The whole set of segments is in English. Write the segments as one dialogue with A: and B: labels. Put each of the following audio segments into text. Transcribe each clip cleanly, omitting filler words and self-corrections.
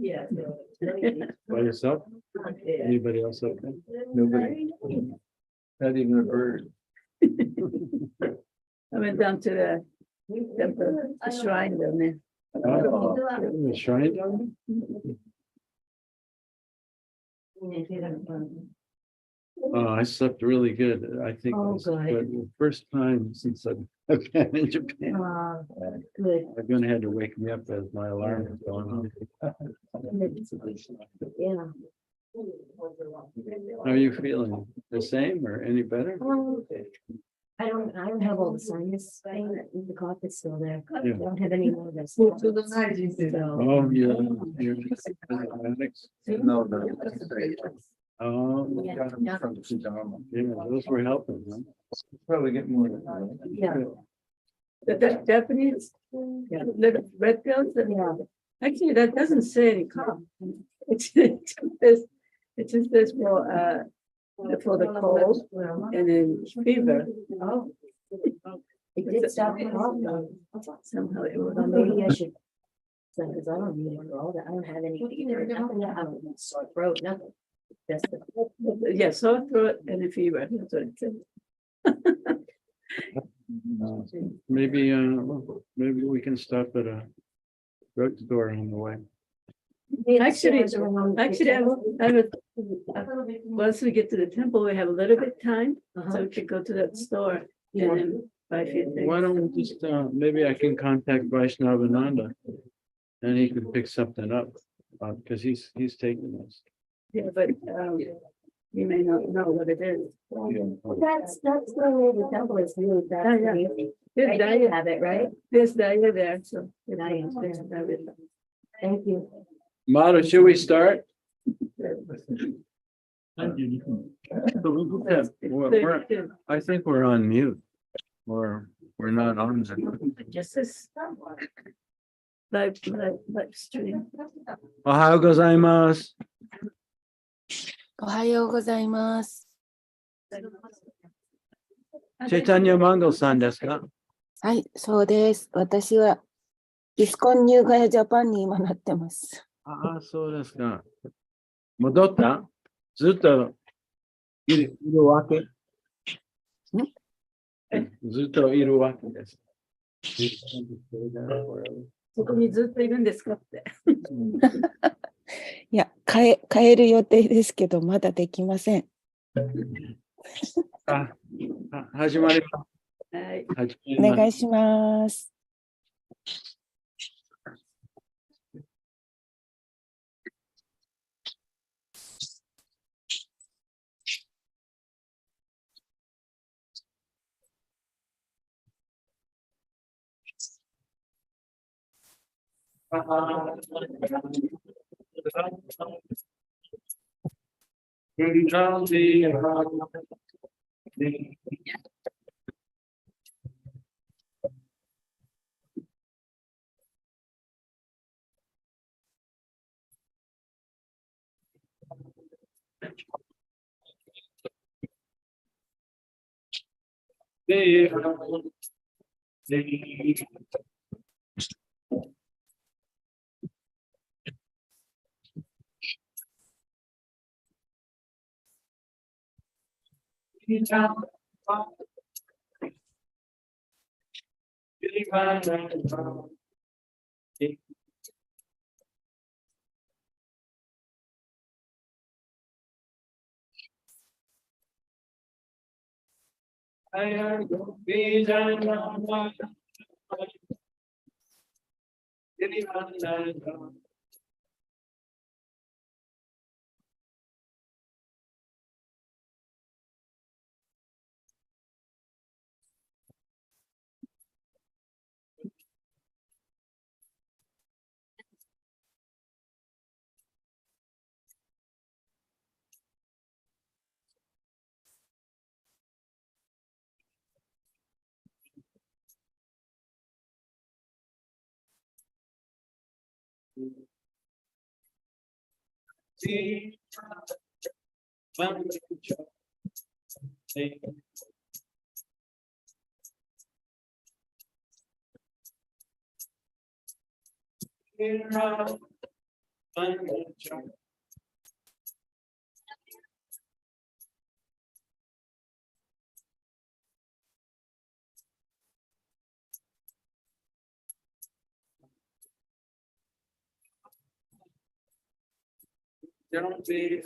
A: Yeah.
B: By yourself? Anybody else up there? Nobody. Not even a bird.
A: I went down to the temple, the shrine down there.
B: Oh, the shrine down there? Oh, I slept really good. I think it was the first time since I've been in Japan.
A: Good.
B: I'm gonna have to wake me up as my alarm is going on.
A: Yeah.
B: How are you feeling? The same or any better?
C: I don't have all the sinus pain. The cough is still there.
B: Yeah.
C: I don't have any more of this.
B: Oh, yeah. You're antibiotics?
D: No.
B: Oh,
C: Yeah.
B: yeah, those were helping, huh?
D: Probably get more.
C: Yeah.
A: The Japanese, little red pills,
C: Yeah.
A: actually, that doesn't say any cough. It just says for the cold and then fever.
C: Oh. It did stop the cough though.
A: Somehow it
C: Well,
A: was.
C: maybe I should. Because I don't need it all that. I don't have any fever, nothing. I don't have sore throat, nothing. That's the.
A: Yeah, sore throat and a fever. That's what it said.
B: Maybe, maybe we can stop at a drugstore on the way.
A: Actually, once we get to the temple, we have a little bit time, so we could go to that store and then buy a few things.
B: Why don't we just, maybe I can contact Vaishnavananda and he can pick something up, because he's taking this.
A: Yeah, but you may not know what it is.
C: That's the way the temple is really
A: Yeah,
C: bad.
A: yeah.
C: I
A: There's
C: do
A: diet,
C: have it, right?
A: there's diet there, so.
C: Diet.
A: Diet.
C: Thank you.
B: Mara, should we start? I think we're on mute. Or we're not on.
A: Just this. Live stream.
B: おはようございます。
E: おはようございます。
B: チェタニャマンゴさんですか？
E: はい、そうです。私はイスコンニューガヤジャパンに今なってます。
B: ああ、そうですか。戻った？ずっといるわけ？ずっといるわけです。
A: そこにずっといるんですかって。
E: いや、変える予定ですけど、まだできません。
B: 始まります。
A: はい。
E: お願いします。
B: Don't be.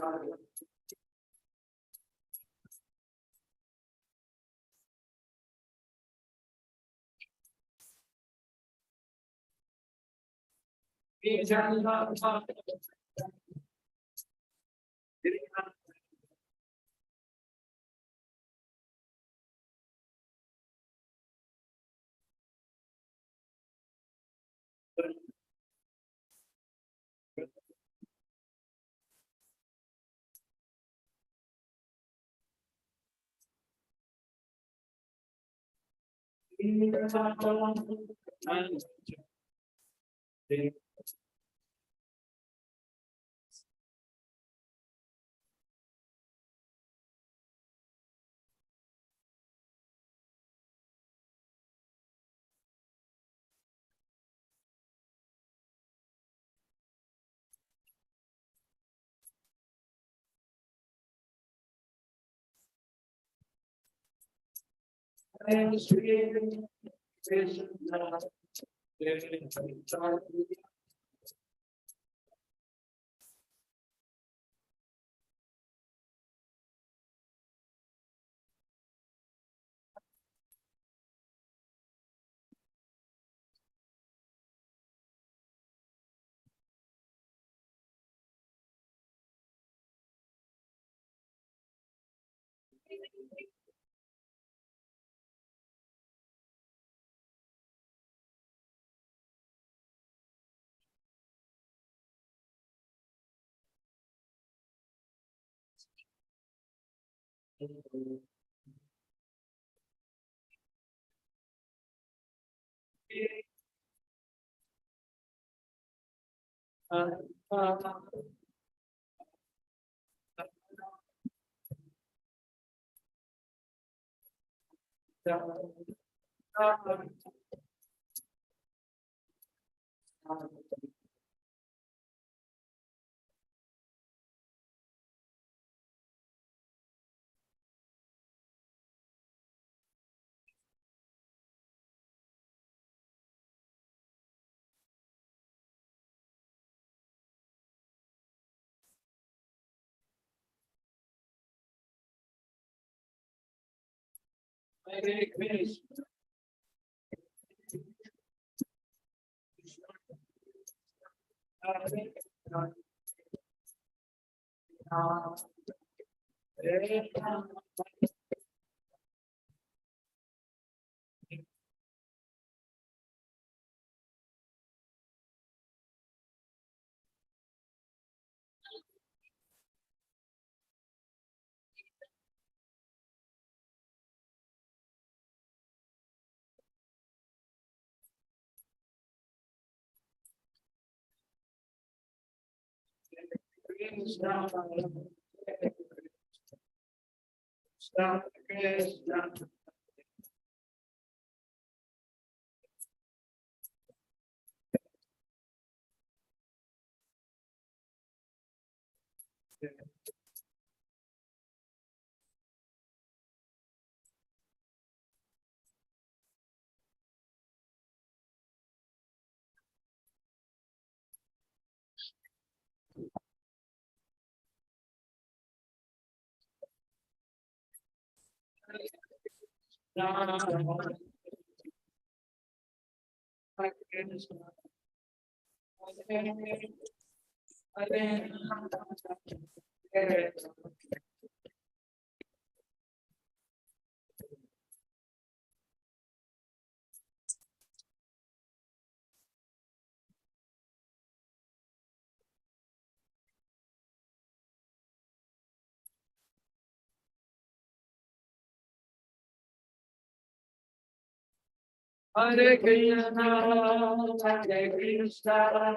B: Hare Krishna, Hare Krishna,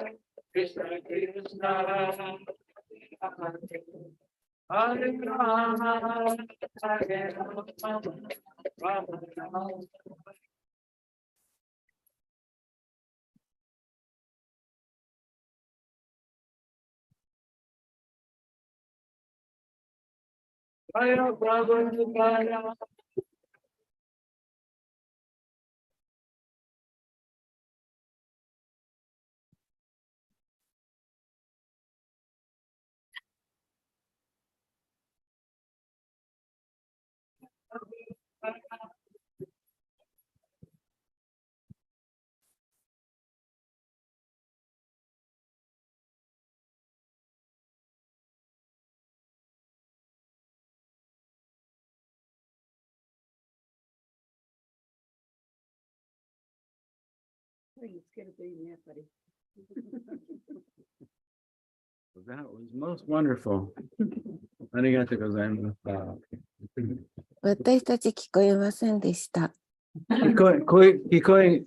B: Krishna Krishna, Hare Rama, Hare Rama, Rama Rama. Jaya Prabhu Jaya. That was most wonderful. ありがとうございました。
E: 私たち聞こえませんでした。
B: 聞こえ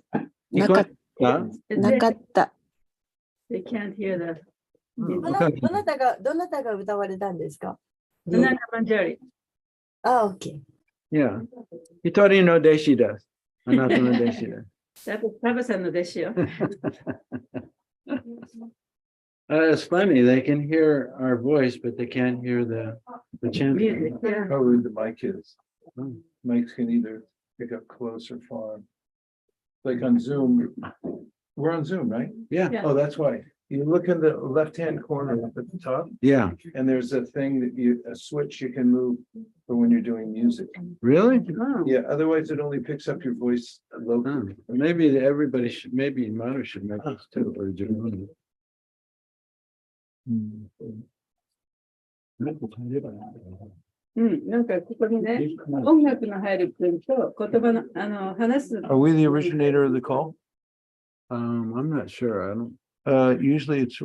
E: なか
B: た？
E: なかった。
A: They can't hear the.
C: どなたが歌われたんですか？
A: Ananda Manjari.
C: あ、OK。
B: Yeah. 一人の弟子です。あなたの弟子です。
A: タバさんの弟子よ。
B: It's funny, they can hear our voice, but they can't hear the chanting.
A: Music, yeah.
D: Probably the mic is.
B: Oh.
D: Mics can either pick up close or far. Like on Zoom, we're on Zoom, right?
B: Yeah,
A: Yeah.
D: Oh, that's why. You look in the left-hand corner up at the top,
B: yeah.
D: and there's a thing a switch you can move for when you're doing music.
B: Really?
A: Oh.
D: Yeah, otherwise it only picks up your voice locally.
B: Oh, maybe everybody should, maybe Mother should make this too, or do.
A: うん、なんかここにね、音楽の入る分と言葉の話す。
D: Are we the originator of the call?
B: I'm not sure. I don't.
D: Usually it's.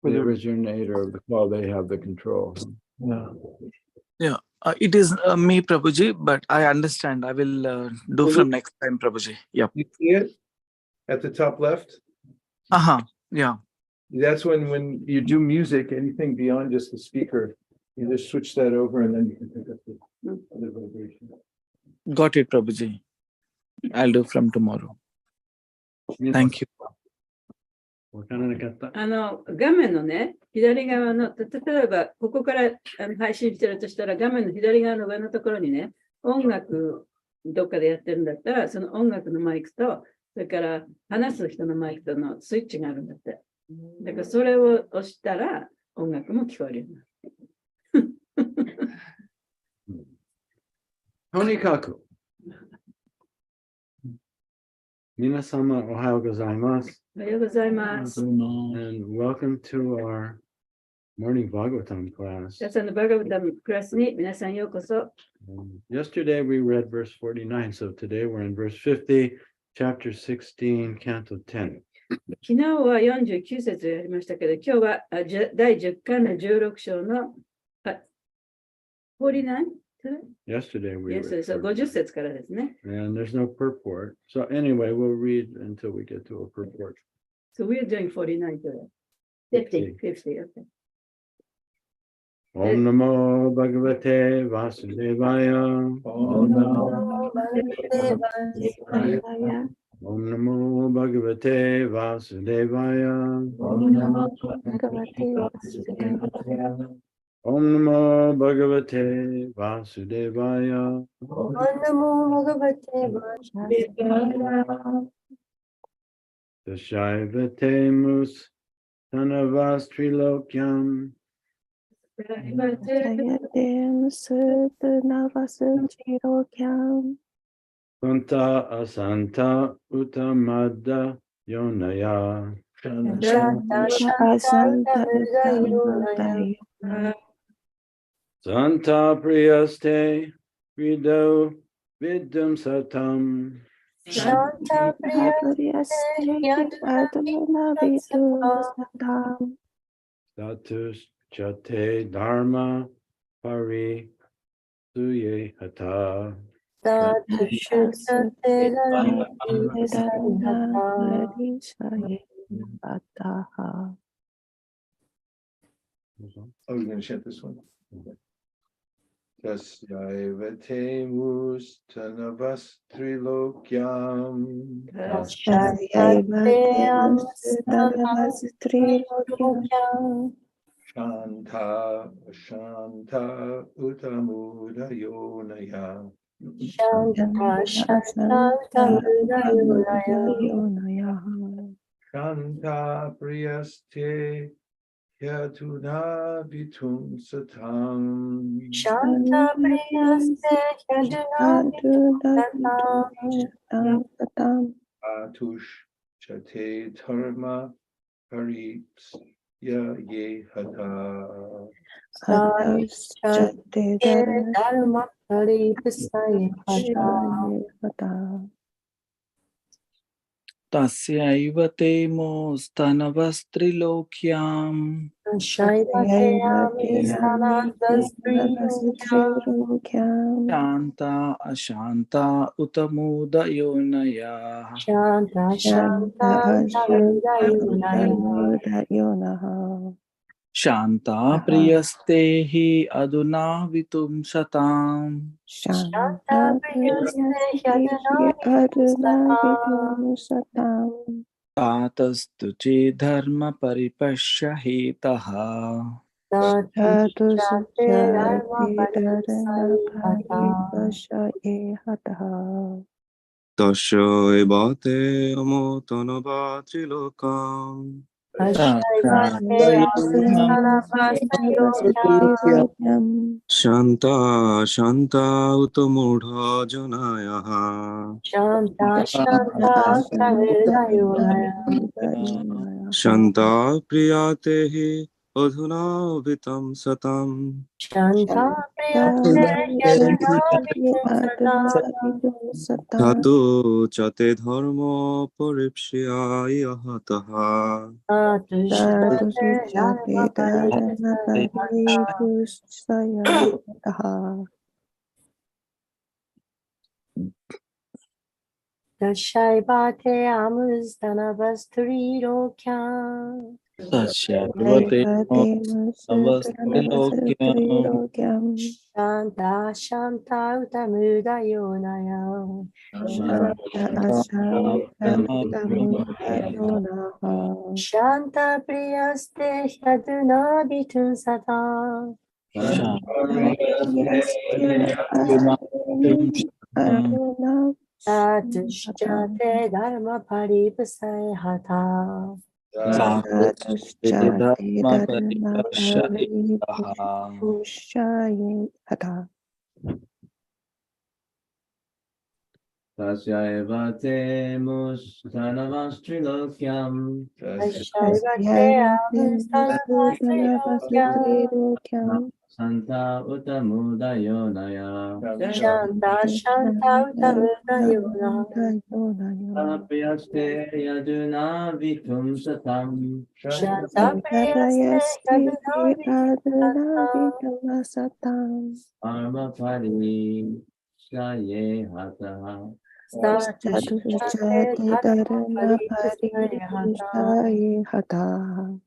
B: The originator of the call, they have the control.
D: Yeah.
F: It is me, Prabhuji, but I understand. I will do from next time, Prabhuji. Yeah.
D: You see it at the top left?
F: Yeah.
D: That's when you do music, anything beyond just the speaker, you just switch that over and then you can pick up the other vibration.
F: Got it, Prabhuji. I'll do from tomorrow. Thank you.
B: わからなかった。
A: 画面のね、左側の、例えばここから配信してるとしたら、画面の左側の上のところにね、音楽どっかでやってるんだったら、その音楽のマイクと、それから話す人のマイクとのスイッチがあるんだって。だからそれを押したら音楽も聞こえるようになる。
B: とにかく。皆様おはようございます。
A: おはようございます。
B: And welcome to our morning Bhagavatam class.
A: 皆さんのバガバタムクラスに皆さんようこそ。
B: Yesterday we read verse 49, so today we're in verse 50, chapter 16, canto 10.
A: 昨日は49節をやりましたけど、今日は第10巻の16章の 49?
B: Yesterday we
A: Yes,
B: read.
A: 50節からですね。
B: And there's no purport. So anyway, we'll read until we get to a purport.
A: So we're doing 49 today. 50, okay.
B: Om Namo Bhagavate Vasudevaya. Om Namo Bhagavate Vasudevaya. Om Namo Bhagavate Vasudevaya. Dashayavate Mus Tanavas Trilokyam. Santa Asanta Utamada Yonaya. Santa Priyaste Vido Vidum Satam. Status Chate Dharma Pari Suye Hata.
D: Oh, you're gonna chant this one? Tasyayavate mus tanavas trilokyam. Shanta, Shanta, Utamudayonaya.
C: Shanta Shanta Utamudayonaya.
D: Shanta Priyaste Yaduna Vitum Satam.
C: Shanta Priyaste Yaduna Satam.
D: Atush Chate Dharma Parips Ya Ye Hata.
C: Dharma Paripasaya Hata.
F: Tasyaiva te mostanavastrilokyam.
C: Shaivate
F: Shanta ashanta utamudayonaya.
C: Shanta Shanta Utamudayonaya.
F: Shanta priyaste hi aduna vitum satam.
C: Shanta Priyaste Yaduna
F: Tatastu che dharma paripashya hetaha.
C: Shante Dharma Paripasaya Hata.
G: Tashoibate amotanava trilokam.
C: Shaivate
G: Shanta Shanta utamudha janaya.
C: Shanta Shanta Utamudayonaya.
G: Shanta priyatehi adhuna vitam satam.
C: Shanta Priyaste Yaduna Satam.
G: Tato chate dharma paripsyaya hataha.
C: Shante Dharma Paripasaya Hata. Dashaivate Amustanabastrilokyam.
F: Tasyaivate mostanavastrilokyam.
C: Shanta Shanta Utamudayonaya. Shanta Priyaste Yaduna Vitum Satam. Tatushchate Dharma Paripasaya Hata.
B: Tasyaiva te mostanavastrilokyam.
C: Dashaivate Amustanabastrilokyam.
B: Santa utamudayonaya.
C: Shanta Shanta Utamudayonaya.
B: Priyaste yaduna vitum satam.
C: Shanta Priyaste Yaduna Vitum Satam.
B: Arma pari shaye hataha.
C: Satushchate Dharma Paripasaya Hata.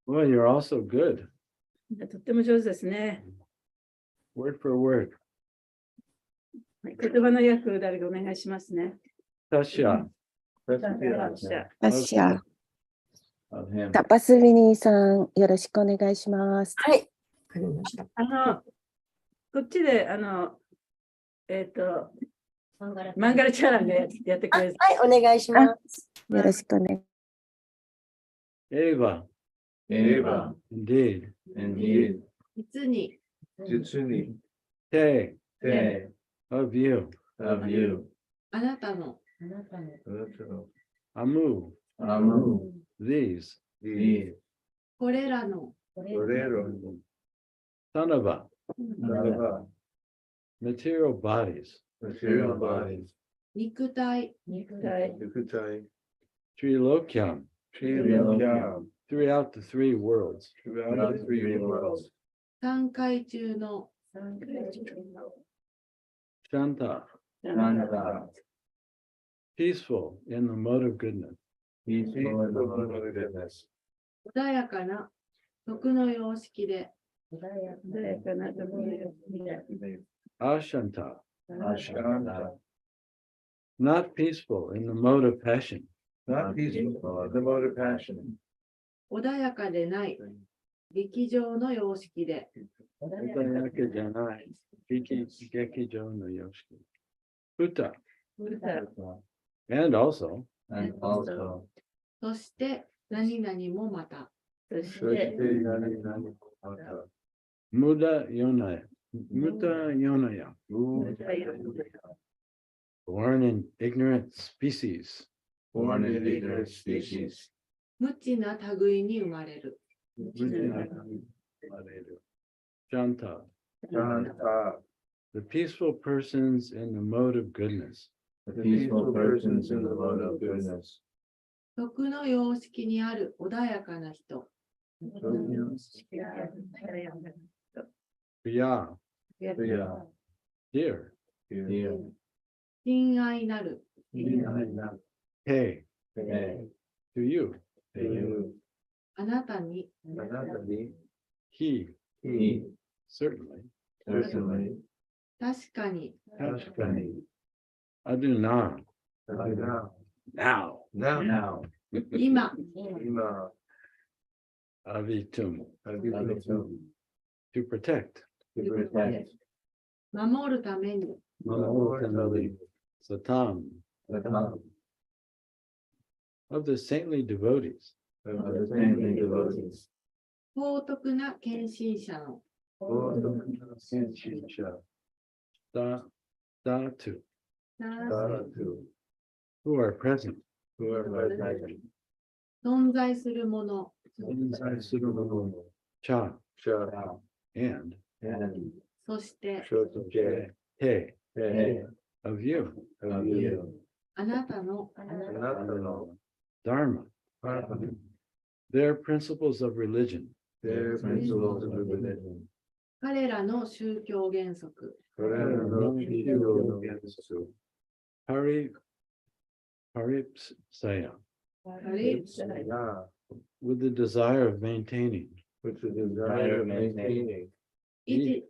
B: Well, you're also good.
A: とっても上手ですね。
B: Word for word.
A: はい言葉の訳、誰かお願いしますね。
B: Tasya
E: Tasya.
B: of him.
E: タパスビニーさん、よろしくお願いします。
C: はい。わかりました。
A: こっちで、マンガルチャランがやってくれる。
C: はい、お願いします。
E: よろしくお願い。
B: Eva. Indeed.
G: Indeed.
A: 実に、
D: 実に
B: Te
D: て
B: of you.
G: Of you.
A: あなたの、
D: あなたの
B: Amu.
G: Amu.
B: These.
G: These.
A: これらの、
D: これらの
B: Tanava.
D: ならば
B: Material bodies.
D: material bodies
A: 肉体、
D: 肉体
B: Trilokyam.
D: Trilokya
B: Throughout the three worlds.
D: throughout the three worlds
A: 三回中の、
B: Shanta.
G: Shanta.
B: Peaceful in the mode of goodness.
G: Peaceful in the mode of goodness.
A: 穏やかな、徳の様式で、
C: 穏やかなところで
B: Ashanta.
G: Ashanta.
B: Not peaceful in the mode of passion.
D: not peaceful the mode of passion
H: 穏やかでない劇場の様式で、
B: Uta.
A: ブタ
B: And also,
G: And also.
H: そして何々もまた、
A: そし
D: そして
A: て、
D: 何々また
B: Muda Yonaya. Muta Yonaya. Born in ignorant species.
G: Born in ignorant species.
H: 無知な類に生まれる。
B: Janta.
D: Janta,
B: The peaceful persons in the mode of goodness.
G: The peaceful persons in the mode of goodness.
H: 徳の様式にある穏やかな人、
B: Priya.
G: Priya.
B: Dear.
G: Dear.
H: 親愛なる、
B: Hey.
G: Hey.
B: To you.
G: To you.
H: あなたに、
B: He.
G: He.
B: Certainly.
G: Certainly.
H: 確かに、
G: Tashkani.
B: Aduna. Now.
G: Now.
H: 今、
D: Ima,
B: Avitum.
G: Avitum.
B: To protect.
G: To protect.
H: 守るために、
B: Satam.
G: The tongue
B: Of the saintly devotees.
G: of the saintly devotees.
H: 高徳な献身者の、
B: Datu.
G: Datu.
B: Who are present.
G: Who are present.
H: 存在するもの、
B: Cha.
D: Cha,
B: And.
G: And
H: そして、
D: Shotoke,
B: Hey.
G: hey,
B: Of you.
G: of you.
H: あなたの、
D: Anatano,
B: Dharma. Their principles of religion.
D: their principles of religion.
H: 彼らの宗教原則、
B: Hari. Paripsaya.
H: あれ
B: With the desire of maintaining.
D: With the desire of maintaining.
H: 維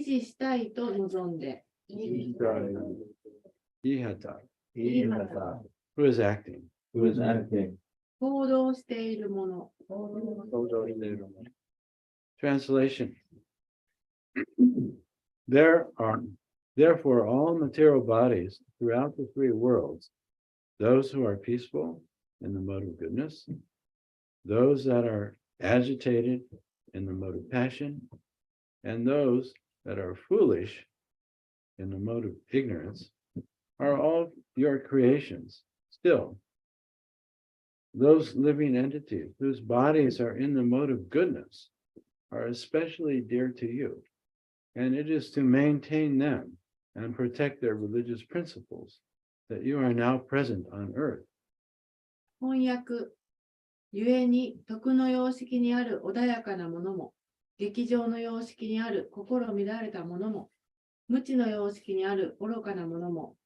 H: 持したいと望んで、
B: Ihata.
G: Ihata.
B: Who is acting.
G: Who is acting.
H: 行動しているもの、
B: Translation. Therefore, all material bodies throughout the three worlds, those who are peaceful in the mode of goodness, those that are agitated in the mode of passion, and those that are foolish in the mode of ignorance, are all your creations. Still, those living entities whose bodies are in the mode of goodness are especially dear to you, and it is to maintain them and protect their religious principles that you are now present on earth.
H: 翻訳、故に徳の様式にある穏やかなものも、劇場の様式にある心乱れたものも、無知の様式にある愚かなものも、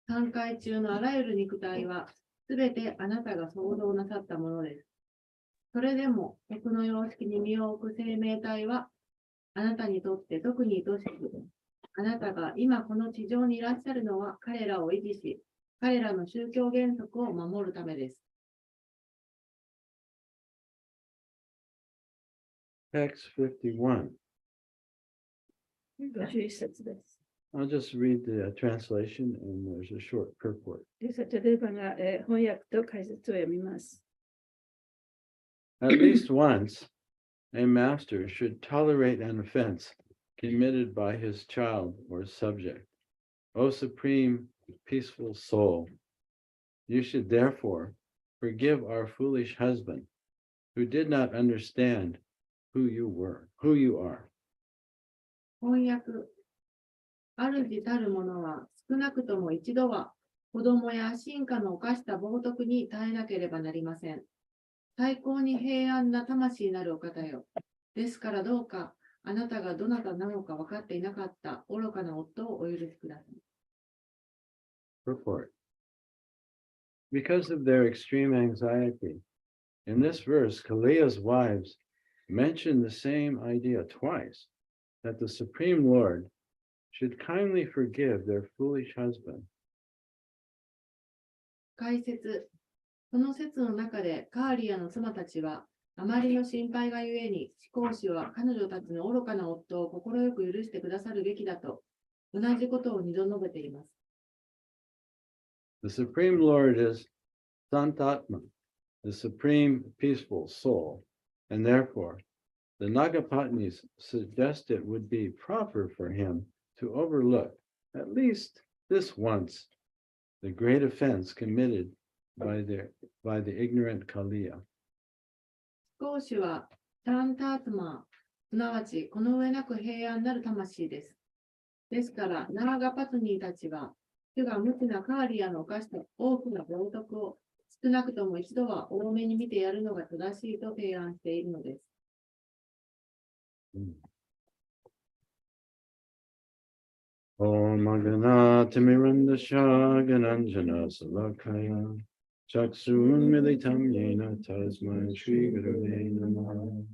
H: 三界中のあらゆる肉体は、すべてあなたが創造なさったものです。それでも、徳の様式に身を置く生命体は、あなたにとって特に愛しく、あなたが今この地上にいらっしゃるのは彼らを維持し、彼らの宗教原則を守るためです。
B: Text 51.
A: 51節です。
B: I'll just read the translation and there's a short purport.
A: で、サチャデーバが、翻訳と解説を読みます。
B: At least once, a master should tolerate an offense committed by his child or subject. O supreme, peaceful soul, you should therefore forgive our foolish husband, who did not understand who you are.
H: 翻訳、主たる者は少なくとも一度は子供や臣下の犯した冒涜に耐えなければなりません。最高に平安な魂なるお方よ。ですからどうかあなたがどなたなのか分かっていなかった愚かな夫をお許しください。
B: Purport. Because of their extreme anxiety, in this verse, Kaliya's wives mention the same idea twice, that the Supreme Lord should kindly forgive their foolish husband.
H: 解説、その説の中でカーリアの妻たちは、あまりの心配がゆえに、司皇司は彼女たちの愚かな夫を快く許してくださるべきだと、同じことを二度述べています。
B: The Supreme Lord is Santatma, the supreme peaceful soul, and therefore the Nagapatnis suggest it would be proper for him to overlook at least this once the great offense committed by the ignorant Kaliya.
H: 司皇司はシャンタートマー、すなわちこの上なく平安なる魂です。ですから、ナーガパトニーたちは、主が無知なカーリアの犯した大きな冒涜を少なくとも一度は多めに見てやるのが正しいと提案しているのです。
B: Om Magana Timiranda Shagananjana Salakaya Chaksun Militam Yena Tasman Shri Gurave Namaha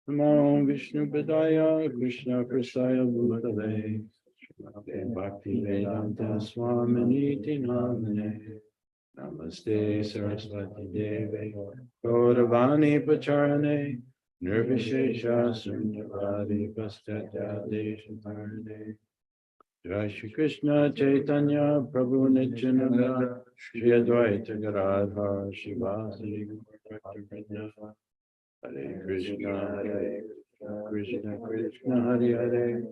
B: Namo Vishnu Padaya Krishna Prasaya Bhutale Bhakti Vedanta Swaminiti Namane Namaste Saraswati Deve Gauravani Pacharane Nirvishesha Sundavadi Pastatya Deshatarane Jai Shri Krishna Chaitanya Prabhu Nityananda Shri Advaita Gadadhar Shivasari Gaura Hare Krishna Hare Krishna Krishna Hare Hare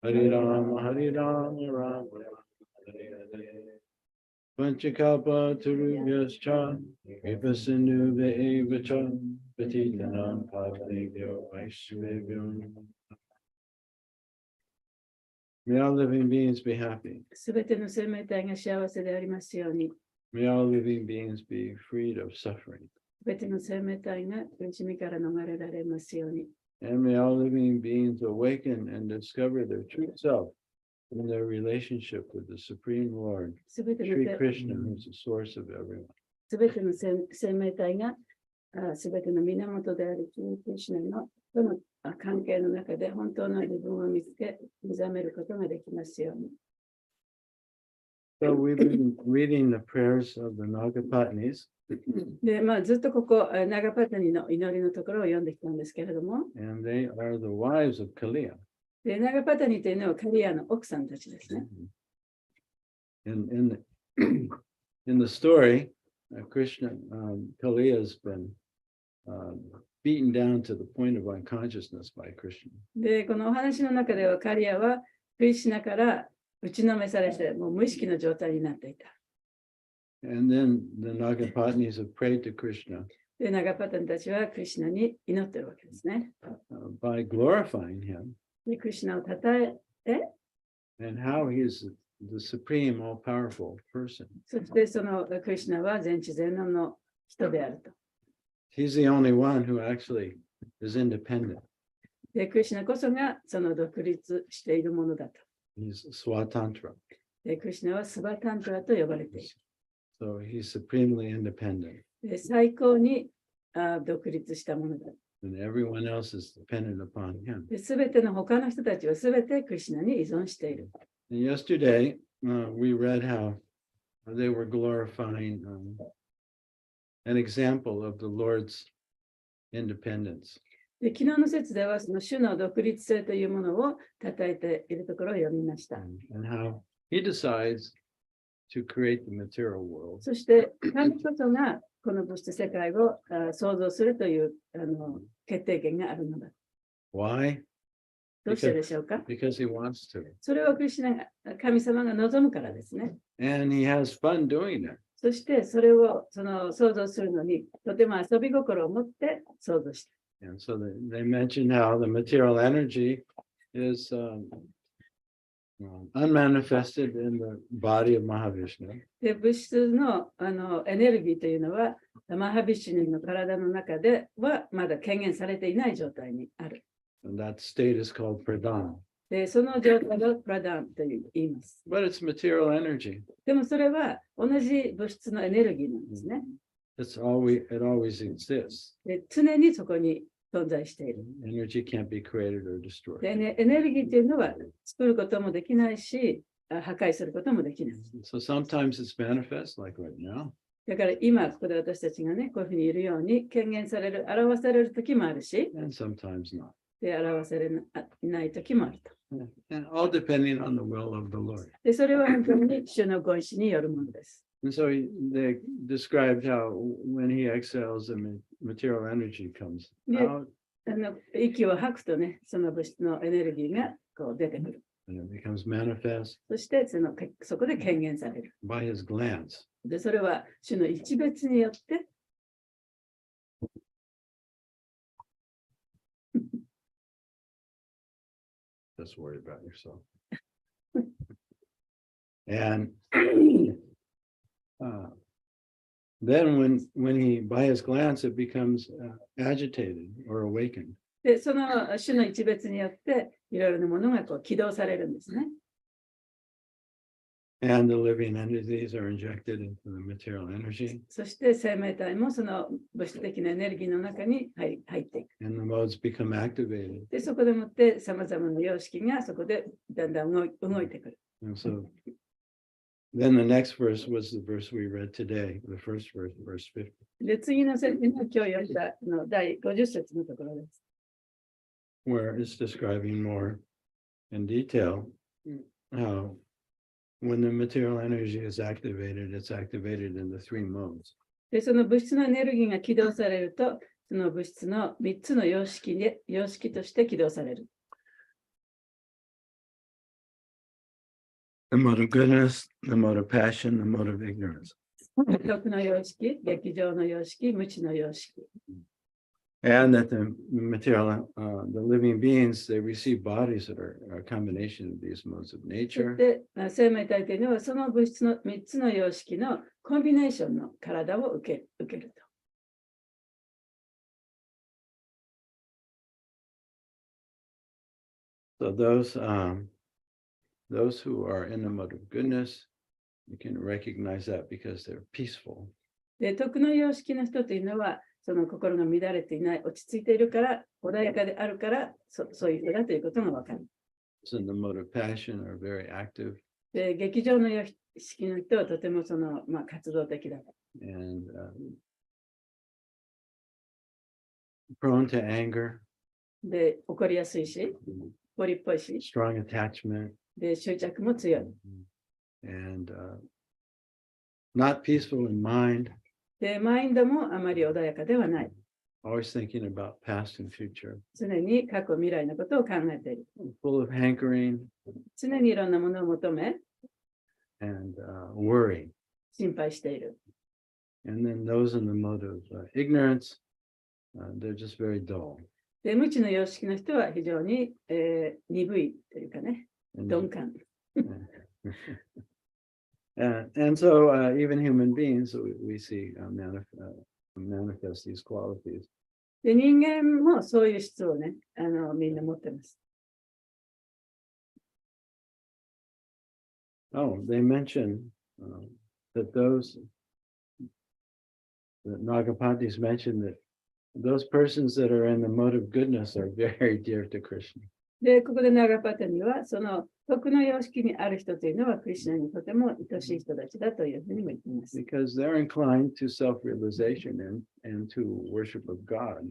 B: Hare Rama Hare Rama Rama Hare Hare Panchakalpa Turubhyascha Vipasindhu Ve'evacha Patitanam Pavanebhyo Vaishnavebhyo Namo. May all living beings be happy.
A: すべての生命体が幸せでありますように。
B: May all living beings be freed of suffering.
A: すべての生命体が苦しみから逃れられますように。
B: And may all living beings awaken and discover their true self in their relationship with the Supreme Lord,
A: すべての
B: Sri Krishna, who is the source of everyone.
A: すべての生命体がすべての源であるキリシュナのとの関係の中で本当の自分を見つけ、目覚めることができますように。
B: So we've been reading the prayers of the Nagapatnis,
A: で、ずっとここ、ナガパタニの祈りのところを読んできたんですけれども、
B: and they are the wives of Kaliya.
A: でナガパタニというのはカリアの奥さんたちですね。
B: In the story, Krishna, Kaliya has been beaten down to the point of unconsciousness by Krishna.
A: で、このお話の中ではカリアはクリシュナから打ちのめされて、もう無意識の状態になっていた。
B: And then the Nagapatnis have prayed to Krishna
A: で、ナガパタニたちはクリシュナに祈ってるわけですね。
B: by glorifying him
A: で、クリシュナを称えて、
B: and how he is the supreme, all-powerful person.
A: そしてそのクリシュナは全知全能の人であると。
B: He's the only one who actually is independent.
A: で、クリシュナこそがその独立しているものだと。
B: He's Swatantra.
A: で、クリシュナはスバタントラと呼ばれている。
B: So he's supremely independent.
A: で、最高に独立したものだ。
B: And everyone else is dependent upon him.
A: で、すべての他の人たちはすべてクリシュナに依存している。
B: And yesterday, we read how they were glorifying an example of the Lord's independence.
A: で、昨日の説ではその主の独立性というものを称えているところを読みました。
B: And how he decides to create the material world.
A: そして神こそがこの物質世界を創造するという決定権があるのだ。
B: Why?
A: どうしてでしょうか？
B: Because he wants to.
A: それはクリシュナが神様が望むからですね。
B: And he has fun doing it.
A: そしてそれを創造するのにとても遊び心を持って創造した。
B: And so they mentioned how the material energy is unmanifested in the body of Mahavishnu.
A: で、物質のエネルギーというのはマハビシュヌの体の中ではまだ権限されていない状態にある。
B: And that state is called pradhan.
A: で、その状態をプラダンと言います。
B: But it's material energy.
A: でもそれは同じ物質のエネルギーなんですね。
B: It always exists.
A: で、常にそこに存在している。
B: Energy can't be created or destroyed.
A: で、エネルギーというのは作ることもできないし、破壊することもできない。
B: So sometimes it's manifest, like right now.
A: だから今ここで私たちがね、こういうふうにいるように権限される、表される時もあるし、
B: and sometimes not.
A: で表されない時もあると。
B: And all depending on the will of the Lord.
A: で、それは本当に主のご意志によるものです。
B: And so they described how when he exhales, the material energy comes
A: Yeah.
B: out
A: 息を吐くとね、その物質のエネルギーがこう出てくる。
B: and it becomes manifest
A: そしてそこで権限される。
B: by his glance.
A: で、それは主の一別によって、
B: Just worry about yourself. And then when he, by his glance, it becomes agitated or awakened.
A: で、その主の一別によって、いろいろなものがこう起動されるんですね。
B: And the living entities are injected into the material energy.
A: そして生命体もその物質的なエネルギーの中に入っていく。
B: And the modes become activated.
A: で、そこでもって様々な様式がそこでだんだん動いてくる。
B: And so then the next verse was the verse we read today, the first verse, verse 50.
A: で、次の節が今日読んだ第50節のところです。
B: Where it's describing more in detail how when the material energy is activated, it's activated in the three modes.
A: で、その物質のエネルギーが起動されると、その物質の3つの様式として起動される。
B: The mode of goodness, the mode of passion, the mode of ignorance.
A: 徳の様式、劇場の様式、無知の様式。
B: And that the material, the living beings, they receive bodies that are a combination of these modes of
A: そ
B: nature.
A: して生命体というのはその物質の3つの様式のコンビネーションの体を受けると。
B: So those who are in the mode of goodness, you can recognize that because they're peaceful.
A: で、徳の様式の人というのは、その心が乱れていない、落ち着いているから、穏やかであるから、そういう人だということがわかる。
B: Those in the mode of passion are very active
A: で、劇場の様式の人はとても活動的だ。
B: and prone to anger,
A: で、怒りやすいし、怒りっぽいし、
B: strong attachment,
A: で、執着も強い。
B: and not peaceful in mind,
A: で、マインドもあまり穏やかではない。
B: always thinking about past and future,
A: 常に過去未来のことを考えている。
B: full of hankering
A: 常にいろんなものを求め、
B: and worry.
A: 心配している。
B: And then those in the mode of ignorance, they're just very dull.
A: で、無知の様式の人は非常に、鈍いというかね、
B: And,
A: 鈍感。
B: and so even human beings, we see manifest these qualities.
A: で、人間もそういう質をね、みんな持ってます。
B: Oh, they mention that Nagapantis mentioned that those persons that are in the mode of goodness are very dear to Krishna.
A: で、ここでナガパタには、その徳の様式にある人というのは、クリシュナにとても愛しい人たちだというふうにも言っています。
B: Because they're inclined to self-realization and to worship of God.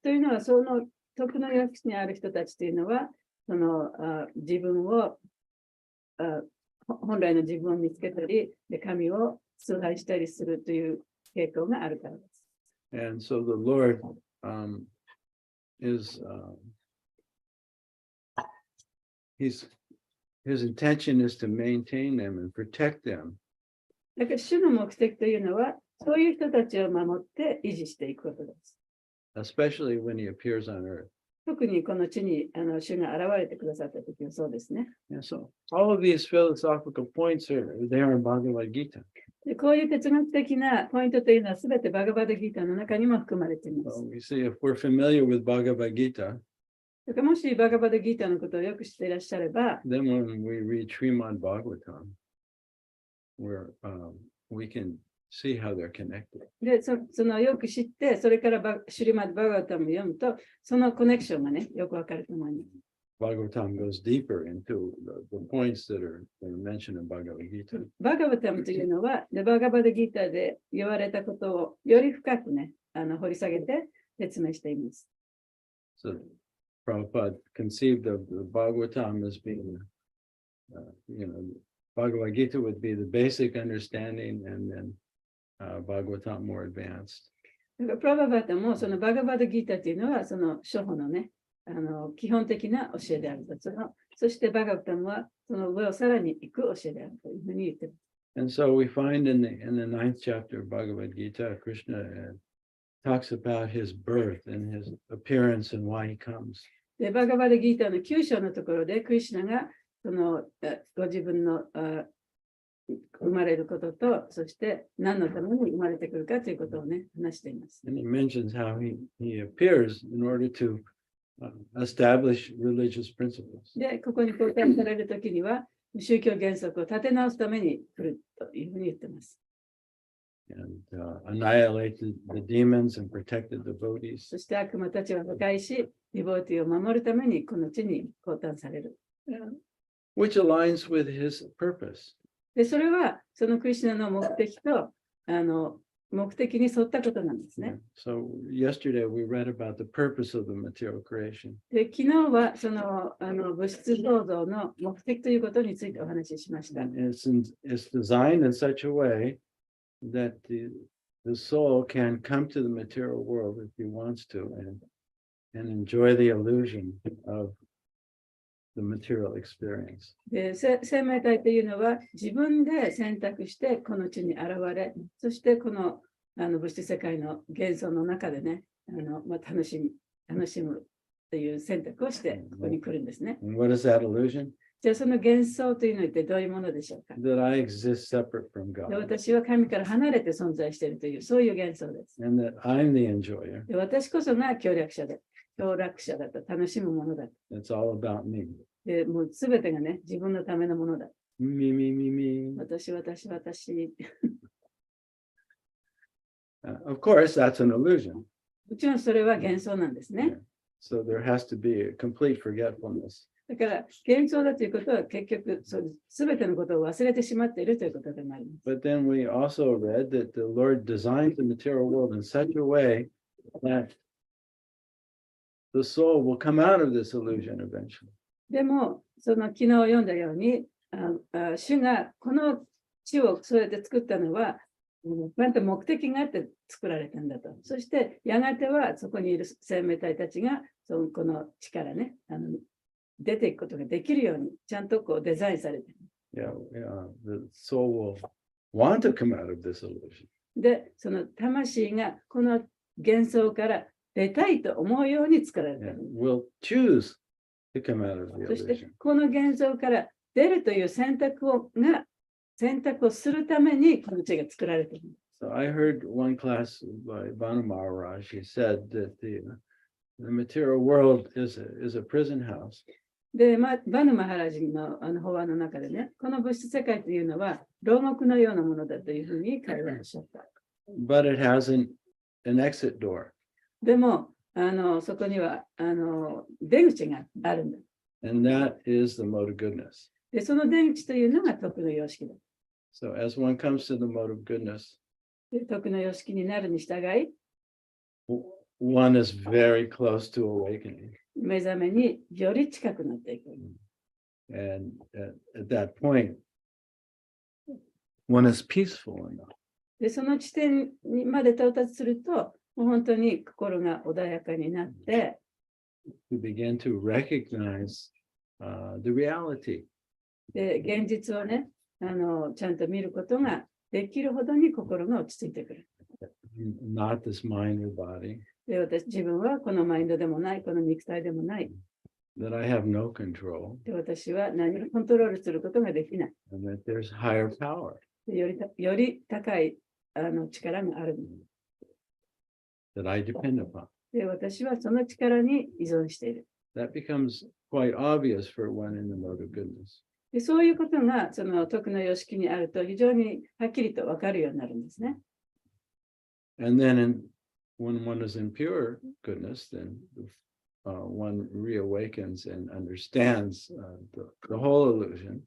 A: というのは、その徳の様式にある人たちというのは、その自分を本来の自分を見つけたり、で神を崇拝したりするという傾向があるからです。
B: And so the Lord his intention is to maintain them and protect them.
A: だから主の目的というのは、そういう人たちを守って維持していくことです。
B: Especially when he appears on earth.
A: 特にこの地に主が現れてくださったときはそうですね。
B: And so all of these philosophical points are there in Bhagavad Gita.
A: でこういう哲学的なポイントというのはすべてバガバダギータの中にも含まれていま
B: So
A: す。
B: we see if we're familiar with Bhagavad Gita,
A: だからもしバガバダギータのことをよく知っていらっしゃれば、
B: then when we read Srimad Bhagavatam, we can see how they're connected.
A: でそのよく知って、それからシュリマッド・バガバタムを読むと、そのコネクションがね、よくわかると思います。
B: Bhagavatam goes deeper into the points that are mentioned in Bhagavad Gita.
A: バガバタムというのは、バガバダギーターで言われたことをより深くね、掘り下げて説明しています。
B: So Prabhupada conceived of the Bhagavatam as being, Bhagavad Gita would be the basic understanding, and then Bhagavatam more advanced.
A: だからプラババタもそのバガバダギーターというのはその初歩のね、基本的な教えであると。そしてバガバタムはその上をさらに行く教えであるというふうに言っています。
B: And so we find in the ninth chapter of Bhagavad Gita, Krishna talks about his birth and his appearance and why he comes.
A: で、バガバダギーターの9章のところで、クリシュナがそのご自分の生まれることと、そして何のために生まれてくるかということをね、話しています。
B: And he mentions how he appears in order to establish religious principles.
A: で、ここに公開されるときには、宗教原則を立て直すために来るというふうに言っています。
B: And annihilated the demons and protected the devotees.
A: そして悪魔たちは破壊し、ディボーティを守るためにこの地に降誕される。
B: Which aligns with his purpose.
A: で、それはそのクリシュナの目的と目的に沿ったことなんですね。
B: So yesterday we read about the purpose of the material creation.
A: で、昨日はその物質創造の目的ということについてお話ししました。
B: And it's designed in such a way that the soul can come to the material world if he wants to and enjoy the illusion of the material experience.
A: で、生命体というのは自分で選択してこの地に現れ、そしてこの物質世界の幻想の中でね、楽しむという選択をしてここに来るんですね。
B: And what is that illusion?
A: じゃあその幻想というのは一体どういうものでしょうか。
B: That I exist separate from
A: で、
B: God
A: 私は神から離れて存在しているという、そういう幻想です。
B: and that I'm the enjoyer.
A: で、私こそが協楽者だと、楽しむものだと。
B: It's all about me.
A: で、もうすべてがね、自分のためのものだ。
B: Me, me, me, me.
A: 私。
B: Of course, that's an illusion.
A: もちろんそれは幻想なんですね。
B: So there has to be a complete forgetfulness.
A: だから幻想だということは結局すべてのことを忘れてしまっているということでもあります。
B: But then we also read that the Lord designed the material world in such a way that the soul will come out of this illusion eventually.
A: でも、その昨日読んだように、主がこの地をそうやって作ったのは、なんと目的があって作られたんだと。そしてやがてはそこにいる生命体たちがこの地からね、出ていくことができるようにちゃんとこうデザインされている。
B: The soul will want to come out of this illusion.
A: で、その魂がこの幻想から出たいと思うように作られている。
B: Will choose to come out of the
A: そして
B: illusion.
A: この幻想から出るという選択をするためにこの地が作られている。
B: So I heard one class by Banu Maharaj. He said that the material world is a prison house.
A: で、バヌマハラジの法話の中でね、この物質世界というのは牢獄のようなものだというふうに彼はおっしゃった。
B: But it has an exit door.
A: でも、そこには出口があるんだ。
B: And that is the mode of goodness.
A: で、その出口というのが徳の様式だ。
B: So as one comes to the mode of goodness,
A: で、徳の様式になるに従い、
B: one is very close to awakening.
A: 目覚めにより近くなっていく。
B: And at that point, one is peaceful enough
A: で、その地点にまで到達すると、もう本当に心が穏やかになって、
B: to begin to recognize the reality.
A: で、現実をね、ちゃんと見ることができるほどに心が落ち着いてくる。
B: Not this mind or body,
A: で、自分はこのマインドでもない、この肉体でもない。
B: that I have no control,
A: で、私は何もコントロールすることができない。
B: and that there's higher power
A: で、より高い力がある。
B: that I depend upon.
A: で、私はその力に依存している。
B: That becomes quite obvious for one in the mode of goodness.
A: で、そういうことがその徳の様式にあると非常にはっきりと分かるようになるんですね。
B: And then when one is in pure goodness, then one reawakens and understands the whole illusion,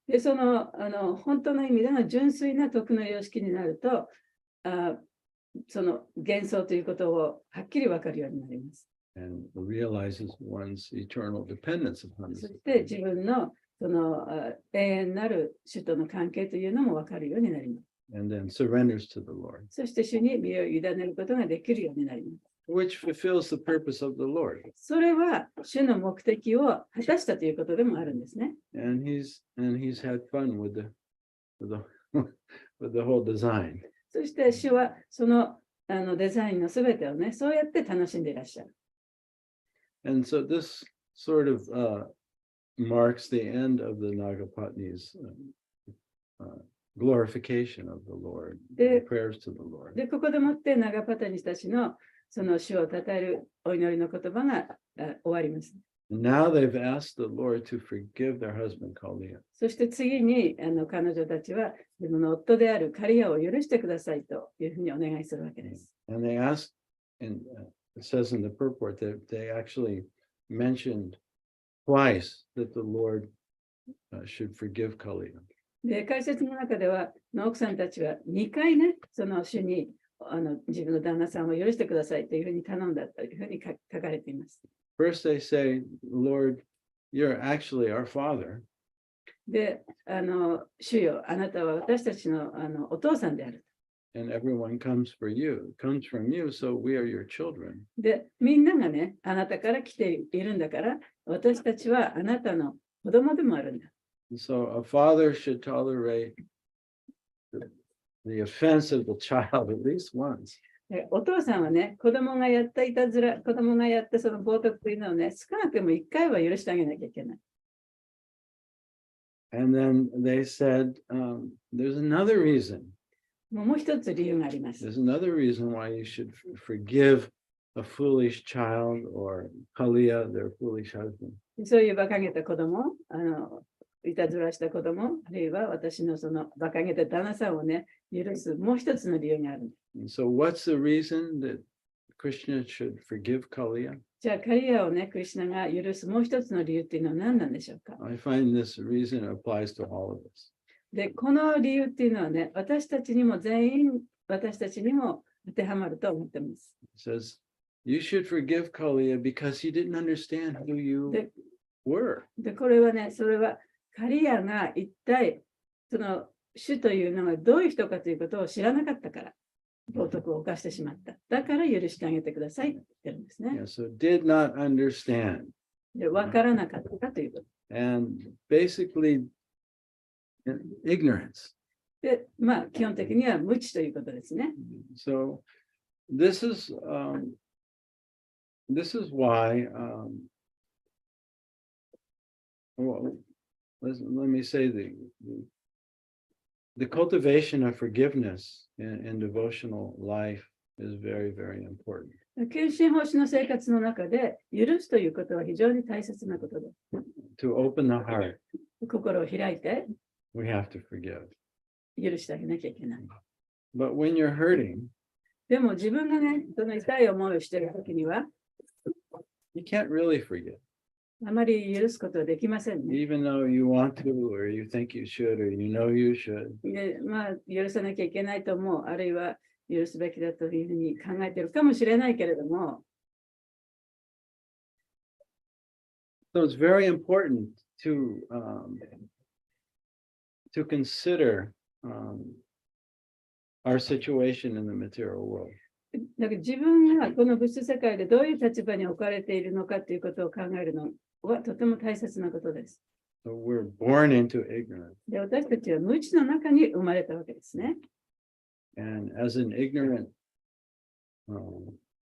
A: で、本当の意味での純粋な徳の様式になると、その幻想ということをはっきり分かるようになります。
B: and realizes one's eternal dependence upon
A: そ
B: this.
A: して自分の永遠なる主との関係というのも分かるようになります。
B: And then surrenders to the Lord,
A: そして主に身を委ねることができるようになります。
B: which fulfills the purpose of the Lord.
A: それは主の目的を果たしたということでもあるんですね。
B: And he's had fun with the with the whole design.
A: そして主はそのデザインのすべてをね、そうやって楽しんでいらっしゃる。
B: And so this sort of marks the end of the Nagapatni's glorification of the Lord, prayers to the Lord.
A: で、ここでもってナガパタニたちのその主を称えるお祈りの言葉が終わります。
B: And now they've asked the Lord to forgive their husband, Kaliya.
A: そして次に彼女たちは自分の夫であるカリアを許してくださいというふうにお願いするわけです。
B: And they asked, and it says in the purport that they actually mentioned twice that the Lord should forgive Kaliya.
A: で、解説の中では、奥さんたちは2回ね、その主に自分の旦那さんを許してくださいというふうに頼んだというふうに書かれています。
B: First they say, Lord, you're actually our father.
A: で、主よ、あなたは私たちのお父さんである。
B: And everyone comes from you, so we are your children.
A: で、みんながね、あなたから来ているんだから、私たちはあなたの子供でもあるんだ。
B: So a father should tolerate the offense of the child at least once.
A: で、お父さんはね、子供がやったいたずら、子供がやったその冒涜というのをね、少なくとも1回は許してあげなきゃいけない。
B: And then they said, there's another reason.
A: もう一つ理由があります。
B: There's another reason why you should forgive a foolish child or Kaliya, their foolish husband.
A: そういう馬鹿げた子供、いたずらした子供、あるいは私のその馬鹿げた旦那さんをね、許すもう一つの理由がある。
B: And so what's the reason that Krishna should forgive Kaliya?
A: じゃあ、カリアをね、クリシュナが許すもう一つの理由っていうのは何なんでしょうか。
B: I find this reason applies to all of us.
A: で、この理由っていうのはね、私たちにも全員、私たちにも当てはまると思ってます。
B: It says, you should forgive Kaliya because he didn't understand who you were.
A: で、これはね、それはカリアが一体、その主というのがどういう人かということを知らなかったから、冒涜を犯してしまった。だから許してあげてくださいって言ってるんですね。
B: Yeah, so did not understand.
A: で、わからなかったということ。
B: And basically ignorance.
A: で、まあ、基本的には無知ということですね。
B: So this is why well, let me say the cultivation of forgiveness in devotional life is very, very important.
A: 献身奉仕の生活の中で、許すということは非常に大切なことで、
B: To open the heart,
A: 心を開いて
B: we have to forgive.
A: 許してあげなきゃいけない。
B: But when you're hurting,
A: でも自分がね、その痛い思いをしているときには、
B: you can't really forgive.
A: あまり許すことはできませんね。
B: Even though you want to, or you think you should, or you know you should.
A: で、まあ、許さなきゃいけないと思う、あるいは許すべきだというふうに考えているかもしれないけれども、
B: So it's very important to consider our situation in the material world.
A: だから自分がこの物質世界でどういう立場に置かれているのかということを考えるのはとても大切なことです。
B: So we're born into ignorance.
A: で、私たちは無知の中に生まれたわけですね。
B: And as an ignorant,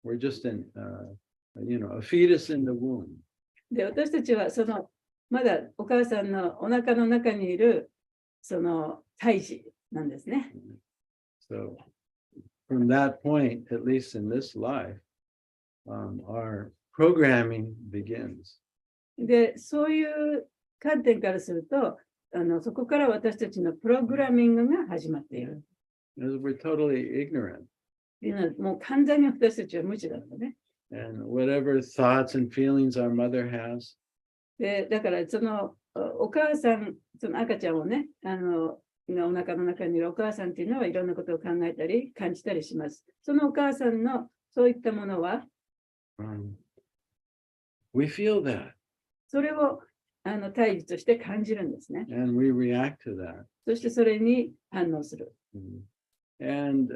B: we're just a fetus in the womb.
A: で、私たちはそのまだお母さんのお腹の中にいるその胎児なんですね。
B: So from that point, at least in this life, our programming begins.
A: で、そういう観点からすると、そこから私たちのプログラミングが始まっている。
B: As we're totally ignorant.
A: っていうのはもう完全に私たちは無知だったね。
B: And whatever thoughts and feelings our mother has,
A: で、だからそのお母さん、その赤ちゃんをね、お腹の中にいるお母さんっていうのはいろんなことを考えたり感じたりします。そのお母さんのそういったものは、
B: we feel that
A: それを対比として感じるんですね。
B: and we react to that.
A: そしてそれに反応する。
B: And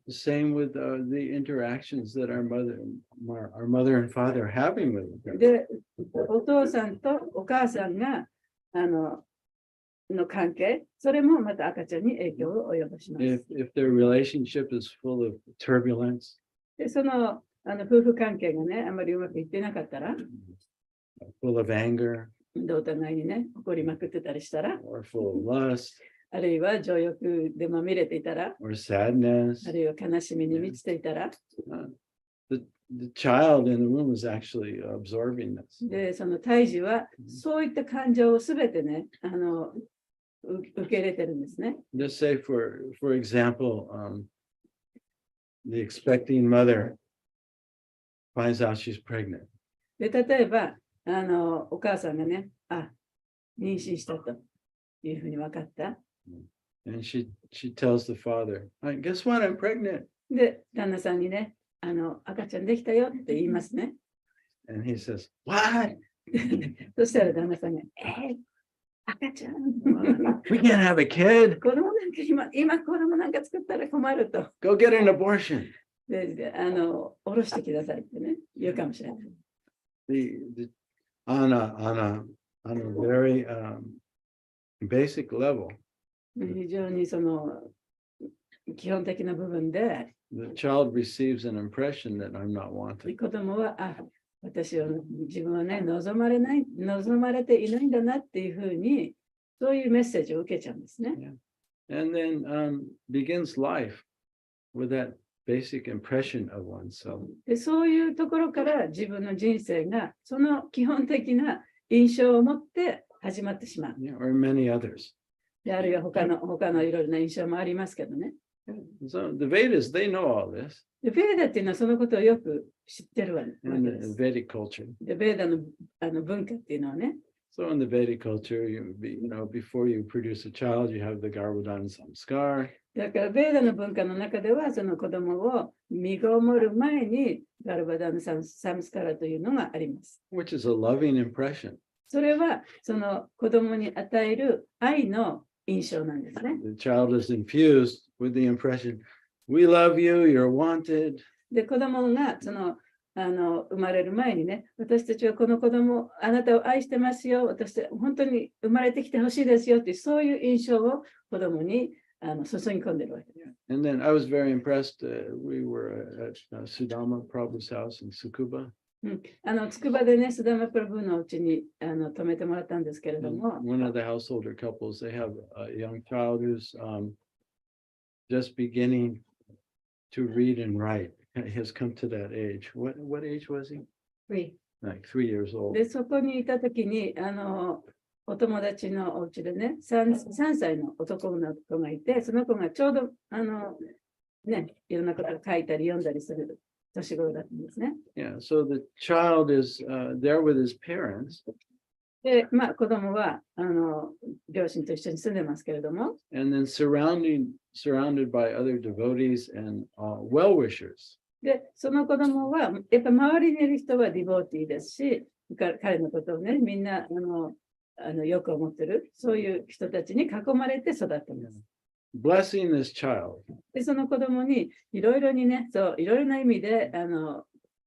B: the same with the interactions that our mother and father are having with them.
A: で、お父さんとお母さんがの関係、それもまた赤ちゃんに影響を及ぼします。
B: If their relationship is full of turbulence,
A: で、その夫婦関係がね、あまりうまくいってなかったら、
B: full of anger
A: お互いにね、怒りまくってたりしたら、
B: or full of lust
A: あるいは情欲でまみれていたら、
B: or sadness,
A: あるいは悲しみに満ちていたら、
B: the child in the womb is actually absorbing this.
A: で、その胎児はそういった感情をすべてね、受け入れてるんですね。
B: Just say, for example, the expecting mother finds out she's pregnant.
A: で、例えば、お母さんがね、妊娠したというふうに分かった。
B: And she tells the father, guess what? I'm pregnant.
A: で、旦那さんにね、赤ちゃんできたよって言いますね。
B: And he says, what?
A: そしたら旦那さんが、赤ちゃん。
B: We can't have a kid.
A: 子供なんか今子供なんか作ったら困ると。
B: Go get an abortion.
A: で、下ろしてきなさいってね、言うかもしれない。
B: On a very basic level,
A: 非常にその基本的な部分で、
B: the child receives an impression that I'm not wanted.
A: 子供は、自分はね、望まれていないんだなっていうふうに、そういうメッセージを受けちゃうんですね。
B: And then begins life with that basic impression of oneself.
A: で、そういうところから自分の人生が、その基本的な印象を持って始まってしまう。
B: Or many others.
A: で、あるいは他のいろいろな印象もありますけどね。
B: So the Vedas, they know all this
A: で、ベーダっていうのはそのことをよく知ってるわけで
B: in the
A: す。
B: Vedic culture.
A: で、ベーダの文化っていうのはね、
B: So in the Vedic culture, before you produce a child, you have the Garbhodan Samskar.
A: だからベーダの文化の中では、その子供を身ごもる前にガルバダンサムスカラというのがあります。
B: Which is a loving impression.
A: それはその子供に与える愛の印象なんですね。
B: The child is infused with the impression, we love you, you're wanted.
A: で、子供が生まれる前にね、私たちはこの子供、あなたを愛してますよ、本当に生まれてきてほしいですよっていう、そういう印象を子供に注ぎ込んでるわけです。
B: And then I was very impressed. We were at Sudama Prabhu's house in Tsukuba.
A: つくばでね、スダマプラブのうちに泊めてもらったんですけれど
B: And
A: も、
B: one of the householder couples, they have a young child who's just beginning to read and write. He has come to that age. What age was he? Like 3 years old.
A: で、そこにいたときに、お友達のお家でね、3歳の男の子がいて、その子がちょうど、いろんなことを書いたり読んだりする年頃だったんですね。
B: Yeah, so the child is there with his parents.
A: で、子供は、両親と一緒に住んでますけれども、
B: And then surrounded by other devotees and well-wishers.
A: で、その子供は、やっぱ周りにいる人はディボーティーですし、彼のことをね、みんな、よく思ってる、そういう人たちに囲まれて育ってます。
B: Blessing this child.
A: で、その子供にいろいろにね、いろいろな意味で、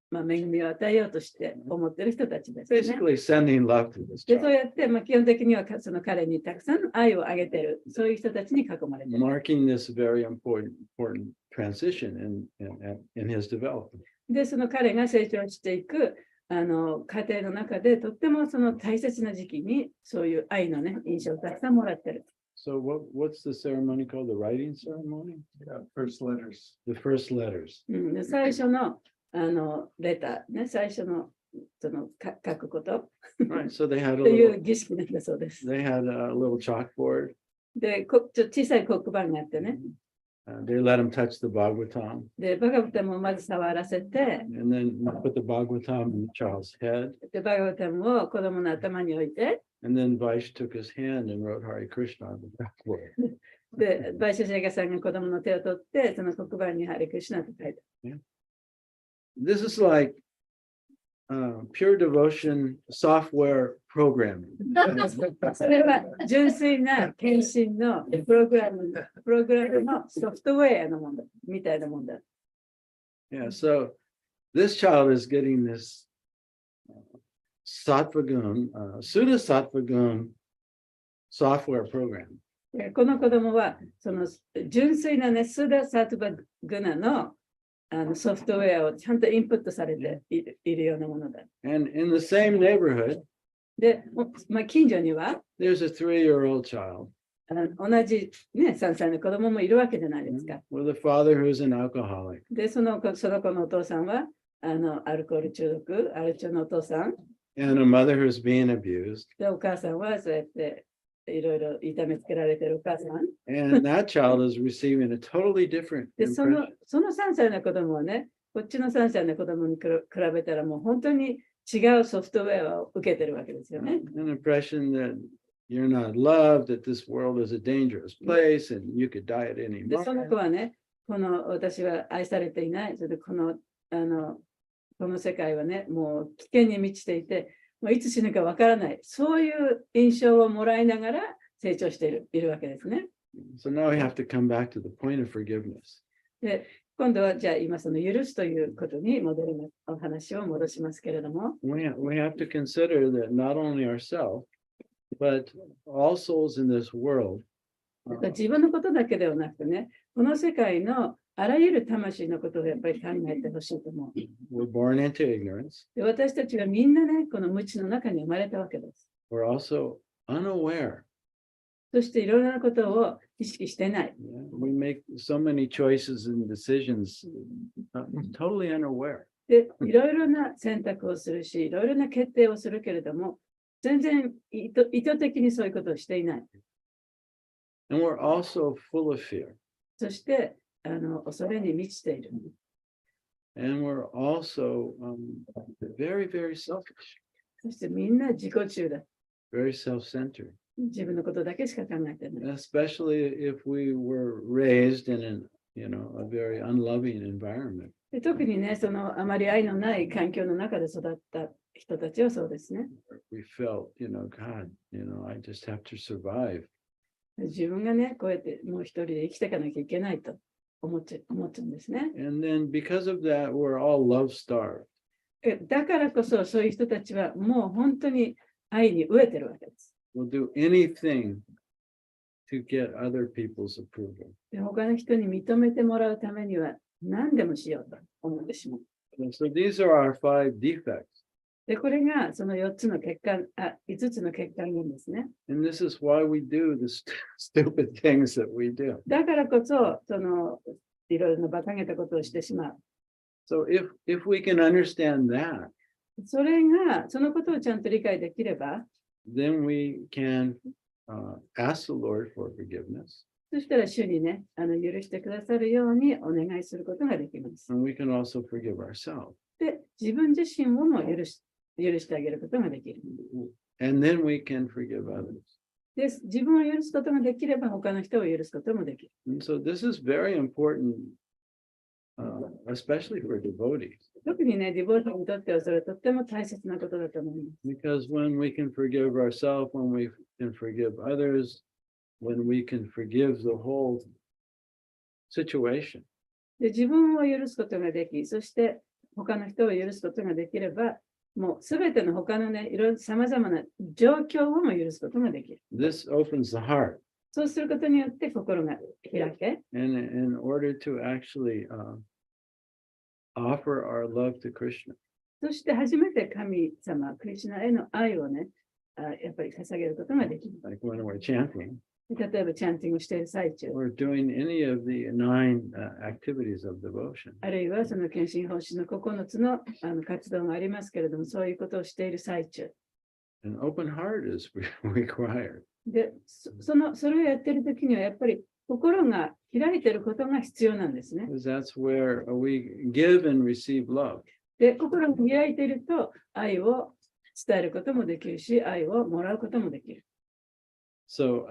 A: 恵みを与えようとして思ってる人たちですね。
B: Basically sending love to this
A: で、そう
B: child.
A: やって、基本的にはその彼にたくさん愛をあげてる、そういう人たちに囲まれてる。
B: Marking this very important transition in his development.
A: で、その彼が成長していく過程の中で、とってもその大切な時期に、そういう愛のね、印象をたくさんもらってる。
B: So what's the ceremony called? The writing ceremony?
D: Yeah, first letters.
B: The first letters.
A: で、最初のレター、ね、最初のその書くこと
B: Right. So they had
A: という儀式なんだそうです。
B: they had a little chalkboard.
A: で、ちょっと小さい黒板があってね。
B: they let him touch the Bhagavatam
A: で、バガバタムをまず触らせて、
B: and then put the Bhagavatam in the child's head.
A: で、バガバタムを子供の頭に置いて、
B: And then Vaish took his hand and wrote Hare Krishna on the blackboard.
A: で、バイシャシェガさんが子供の手を取って、その黒板にハレクリシュナと書いた。
B: This is like pure devotion software programming.
A: それは純粋な献身のプログラムのソフトウェアのものみたいなもんだ。
B: Yeah, so this child is getting this Sattvagun, Suda Sattvagun software program.
A: でこの子供は、その純粋なね、スダ・サトバグナのソフトウェアをちゃんとインプットされているようなものだ。
B: And in the same neighborhood,
A: で、まあ、近所には
B: there's a 3-year-old child
A: 同じ、ね、3歳の子供もいるわけじゃないですか。
B: with a father who's an alcoholic.
A: で、その子のお父さんはアルコール中毒、アル中のお父さん。
B: And a mother who's being abused.
A: で、お母さんはそうやっていろいろ痛めつけられてるお母さん。
B: And that child is receiving a totally different
A: で、その
B: impression.
A: 3歳の子供はね、こっちの3歳の子供に比べたらもう本当に違うソフトウェアを受けてるわけですよね。
B: An impression that you're not loved, that this world is a dangerous place and you could die at any
A: で、その子
B: moment.
A: はね、私は愛されていない。それでこの世界はね、もう危険に満ちていて、もういつ死ぬかわからない。そういう印象をもらいながら成長しているわけですね。
B: So now we have to come back to the point of forgiveness.
A: で、今度はじゃあ今その許すということに戻ります。お話を戻しますけれども、
B: We have to consider that not only ourselves, but all souls in this world
A: 自分のことだけではなくてね、この世界のあらゆる魂のことをやっぱり考えてほしいと思う。
B: were born into ignorance.
A: で、私たちはみんなね、この無知の中に生まれたわけです。
B: We're also unaware.
A: そしていろいろなことを意識してない。
B: We make so many choices and decisions totally unaware.
A: で、いろいろな選択をするし、いろいろな決定をするけれども、全然意図的にそういうことをしていない。
B: And we're also full of fear.
A: そして、恐れに満ちている。
B: And we're also very, very selfish,
A: そしてみんな自己中だ。
B: very self-centered,
A: 自分のことだけしか考えてない。
B: especially if we were raised in a very unloving environment.
A: で特にね、あまり愛のない環境の中で育った人たちはそうですね。
B: We felt, God, I just have to survive.
A: 自分がね、こうやってもう一人で生きていかなきゃいけないと思っちゃうんですね。
B: And then because of that, we're all love starved.
A: だからこそ、そういう人たちはもう本当に愛に飢えてるわけです。
B: We'll do anything to get other people's approval.
A: で他の人に認めてもらうためには何でもしようと思ってしまう。
B: And so these are our 5 defects.
A: で、これがその5つの欠陥、5つの欠陥なんですね。
B: And this is why we do the stupid things that we do.
A: だからこそ、いろいろな馬鹿げたことをしてしまう。
B: So if we can understand that,
A: そのことをちゃんと理解できれば、
B: then we can ask the Lord for forgiveness.
A: そしたら主にね、許してくださるようにお願いすることができます。
B: And we can also forgive ourselves.
A: で、自分自身をも許してあげることができる。
B: And then we can forgive others.
A: で、自分を許すことができれば、他の人を許すこともできる。
B: And so this is very important, especially for devotees.
A: 特にね、ディボートにとってはそれはとっても大切なことだと思います。
B: Because when we can forgive ourselves, when we can forgive others, when we can forgive the whole situation,
A: で、自分を許すことができ、そして他の人を許すことができれば、もうすべての他のね、いろいろ様々な状況をも許すことができる。
B: this opens the heart.
A: そうすることによって心が開け、
B: And in order to actually offer our love to Krishna.
A: そして初めて神様、クリシュナへの愛をね、やっぱり捧げることができる。
B: Like when we're chanting,
A: 例えば、チャンティングしている最中、
B: or doing any of the 9 activities of devotion.
A: あるいはその献身奉仕の9つの活動がありますけれども、そういうことをしている最中。
B: An open heart is required.
A: で、それをやってるときには、やっぱり心が開いていることが必要なんですね。
B: because that's where we give and receive love.
A: で、心が開いていると愛を伝えることもできるし、愛をもらうこともできる。
B: So,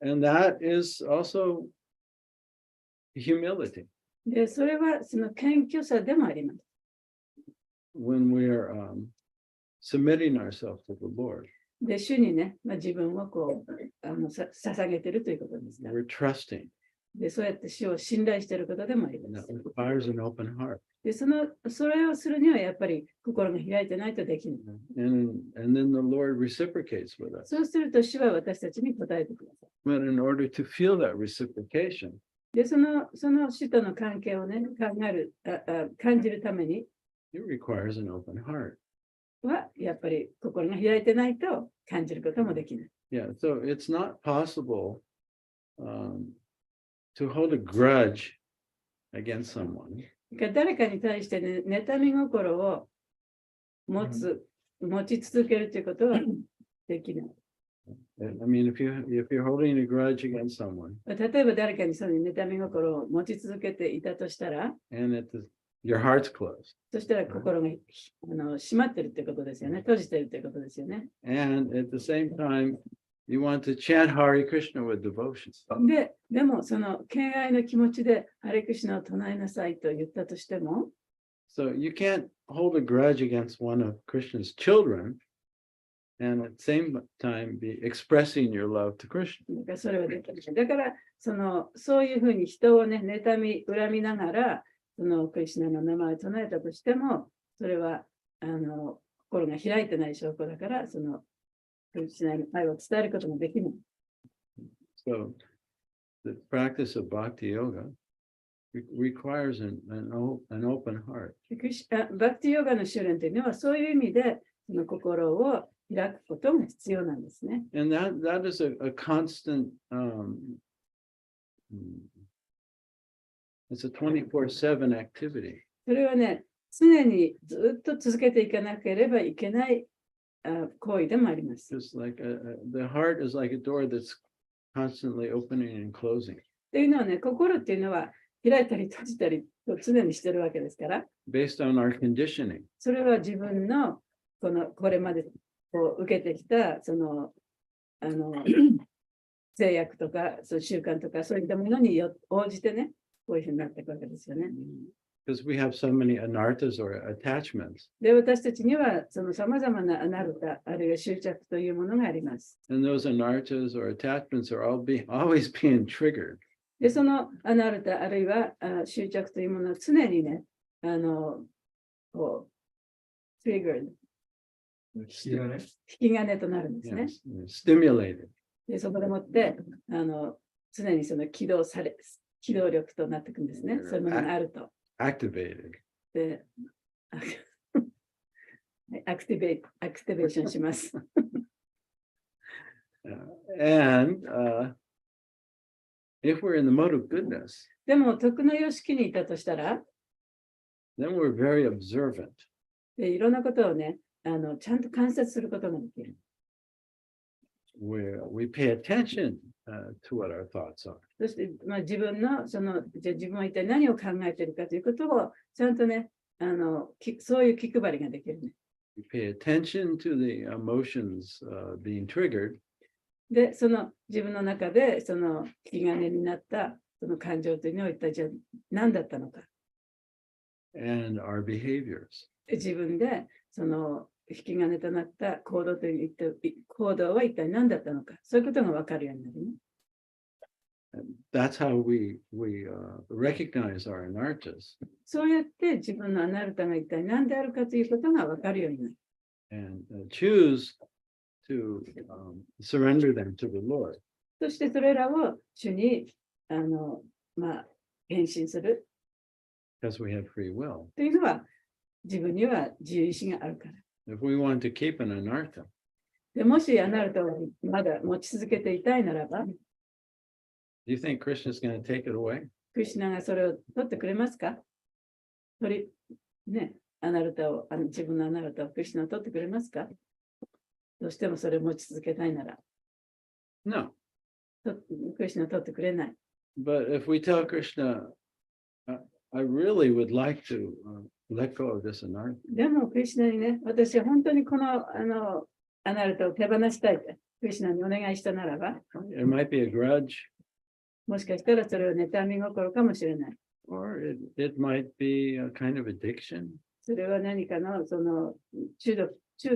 B: and that is also humility
A: で、それはその謙虚さでもあります。
B: when we are submitting ourselves to the Lord.
A: で、主にね、自分をこう捧げているということですから。
B: We're trusting.
A: で、そうやって主を信頼していることでもあり
B: And
A: ま
B: that
A: す。
B: requires an open heart.
A: で、それをするにはやっぱり心が開いてないとできない。
B: And then the Lord reciprocates with us.
A: そうすると主は私たちに答えてください。
B: But in order to feel that reciprocation,
A: で、その主との関係をね、感じるために
B: it requires an open heart.
A: は、やっぱり心が開いてないと感じることもできない。
B: Yeah, so it's not possible to hold a grudge against someone
A: 誰かに対してね、妬み心を持ち続けるということはできない。
B: I mean, if you're holding a grudge against someone
A: 例えば誰かにその妬み心を持ち続けていたとしたら、
B: and your heart's closed
A: そしたら心が閉まってるということですよね。閉じてるということですよね。
B: and at the same time you want to chant Hare Krishna with devotion.
A: でもその敬愛の気持ちでハレクシナを唱えなさいと言ったとしても、
B: So you can't hold a grudge against one of Krishna's children and at the same time be expressing your love to Krishna.
A: だからそれはできない。だからそういうふうに人をね、妬み、恨みながら、そのクリシュナの名前を唱えたとしても、それは心が開いてない証拠だから、そのクリシュナの愛を伝えることもできない。
B: So the practice of bhakti yoga requires an open heart.
A: バクティヨガの修練というのは、そういう意味で、その心を開くことも必要なんですね。
B: And that is a constant, it's a 24/7 activity.
A: それはね、常にずっと続けていかなければいけない行為でもあります。
B: Just like the heart is like a door that's constantly opening and closing.
A: というのはね、心っていうのは開いたり閉じたりと常にしてるわけですから、
B: Based on our conditioning.
A: それは自分のこれまでこう受けてきたその制約とかその習慣とかそういったものに応じてね、こういうふうになっていくわけですよね。
B: Because we have so many anarthas or attachments.
A: で、私たちにはその様々なアナルタ、あるいは執着というものがあります。
B: And those anarthas or attachments are always being triggered.
A: で、そのアナルタ、あるいは執着というものは常にね、こう、triggered、引き金となるんですね。
B: Yes, stimulated.
A: で、そこでもって常にその機動力となっていくんですね。そういうものがあると。
B: Activated.
A: で、アクティベーションします。
B: And if we're in the mode of goodness,
A: でも、徳の様式にいたとしたら、
B: then we're very observant.
A: でいろんなことをね、ちゃんと観察することができる。
B: We pay attention to what our thoughts are.
A: そして、自分のじゃあ自分は一体何を考えているかということをちゃんとね、そういう気配りができるね。
B: We pay attention to the emotions being triggered.
A: で、その自分の中でその引き金になったその感情というのは一体じゃあ何だったのか。
B: And our behaviors.
A: 自分でその引き金となった行動は一体何だったのか。そういうことが分かるようになるね。
B: That's how we recognize our anarthas
A: そうやって自分のアナルタが一体何であるかということが分かるようになる。
B: and choose to surrender them to the Lord.
A: そしてそれらを主に変身する
B: Because we have free will.
A: というのは自分には自由意志があるから。
B: If we want to keep an anartha,
A: でもしアナルタをまだ持ち続けていたいならば、
B: do you think Krishna is going to take it away?
A: クリシュナがそれを取ってくれますか？アナルタを、自分のアナルタをクリシュナを取ってくれますか？どうしてもそれを持ち続けたいなら、
B: No.
A: クリシュナを取ってくれない。
B: But if we tell Krishna, I really would like to let go of this anartha.
A: でも、クリシュナにね、私は本当にこの、アナルトを手放したいって、クリシュナにお願いしたならば、
B: It might be a grudge,
A: もしかしたらそれは妬み心かもしれない。
B: or it might be a kind of addiction,
A: それは何かのその中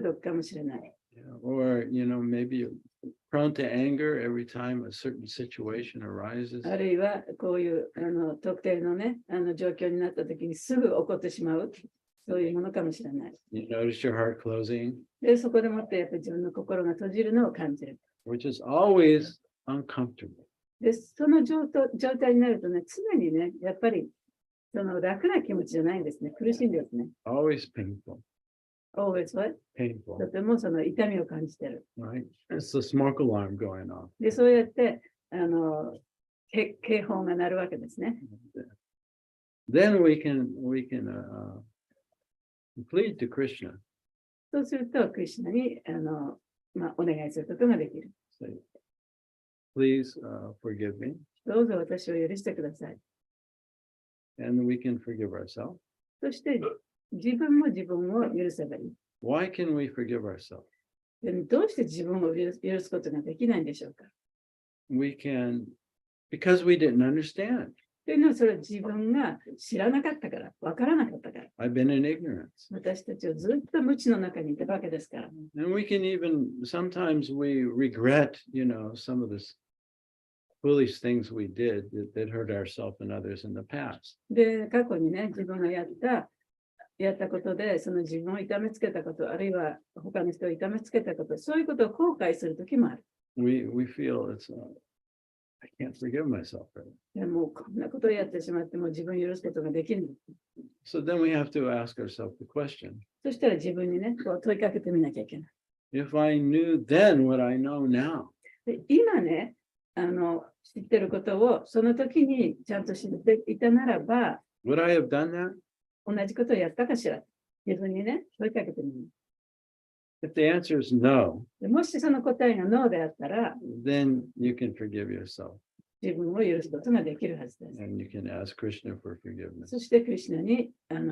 A: 毒かもしれない。
B: or maybe you're prone to anger every time a certain situation arises.
A: あるいはこういう特定のね、状況になった時にすぐ怒ってしまう。そういうものかもしれない。
B: You notice your heart closing,
A: で、そこでもってやっぱり自分の心が閉じるのを感じる。
B: which is always uncomfortable.
A: で、その状態になるとね、常にね、やっぱりその楽な気持ちじゃないんですね。苦しいんですね。
B: Always painful,
A: always what?
B: painful,
A: とてもその痛みを感じてる。
B: right? It's the smoke alarm going off.
A: で、そうやって警報が鳴るわけですね。
B: Then we can plead to Krishna.
A: そうすると、クリシュナにお願いすることができる。
B: Say, please forgive me.
A: どうぞ私を許してください。
B: And we can forgive ourselves.
A: そして、自分も自分を許せばいい。
B: Why can we forgive ourselves?
A: でもどうして自分を許すことができないんでしょうか。
B: We can, because we didn't understand.
A: というのは、それは自分が知らなかったから、わからなかったから。
B: I've been in ignorance.
A: 私たちはずっと無知の中にいたわけですから。
B: And we can even, sometimes we regret, some of the foolish things we did that hurt ourselves and others in the past.
A: で、過去にね、自分がやったことで、その自分を痛めつけたこと、あるいは他の人を痛めつけたこと、そういうことを後悔するときもある。
B: We feel I can't forgive myself for it.
A: でもうこんなことをやってしまっても自分を許すことができない。
B: So then we have to ask ourselves the question,
A: そしたら自分にね、こう問いかけてみなきゃいけない。
B: if I knew then what I know now,
A: で今ね、知ってることをその時にちゃんと知っていたならば、
B: would I have done that?
A: 同じことをやったかしら。自分にね、問いかけてみる。
B: If the answer is no,
A: でもしその答えがノーであったら、
B: then you can forgive yourself
A: 自分を許すことができるはずです。
B: and you can ask Krishna for forgiveness.
A: そしてクリシュナに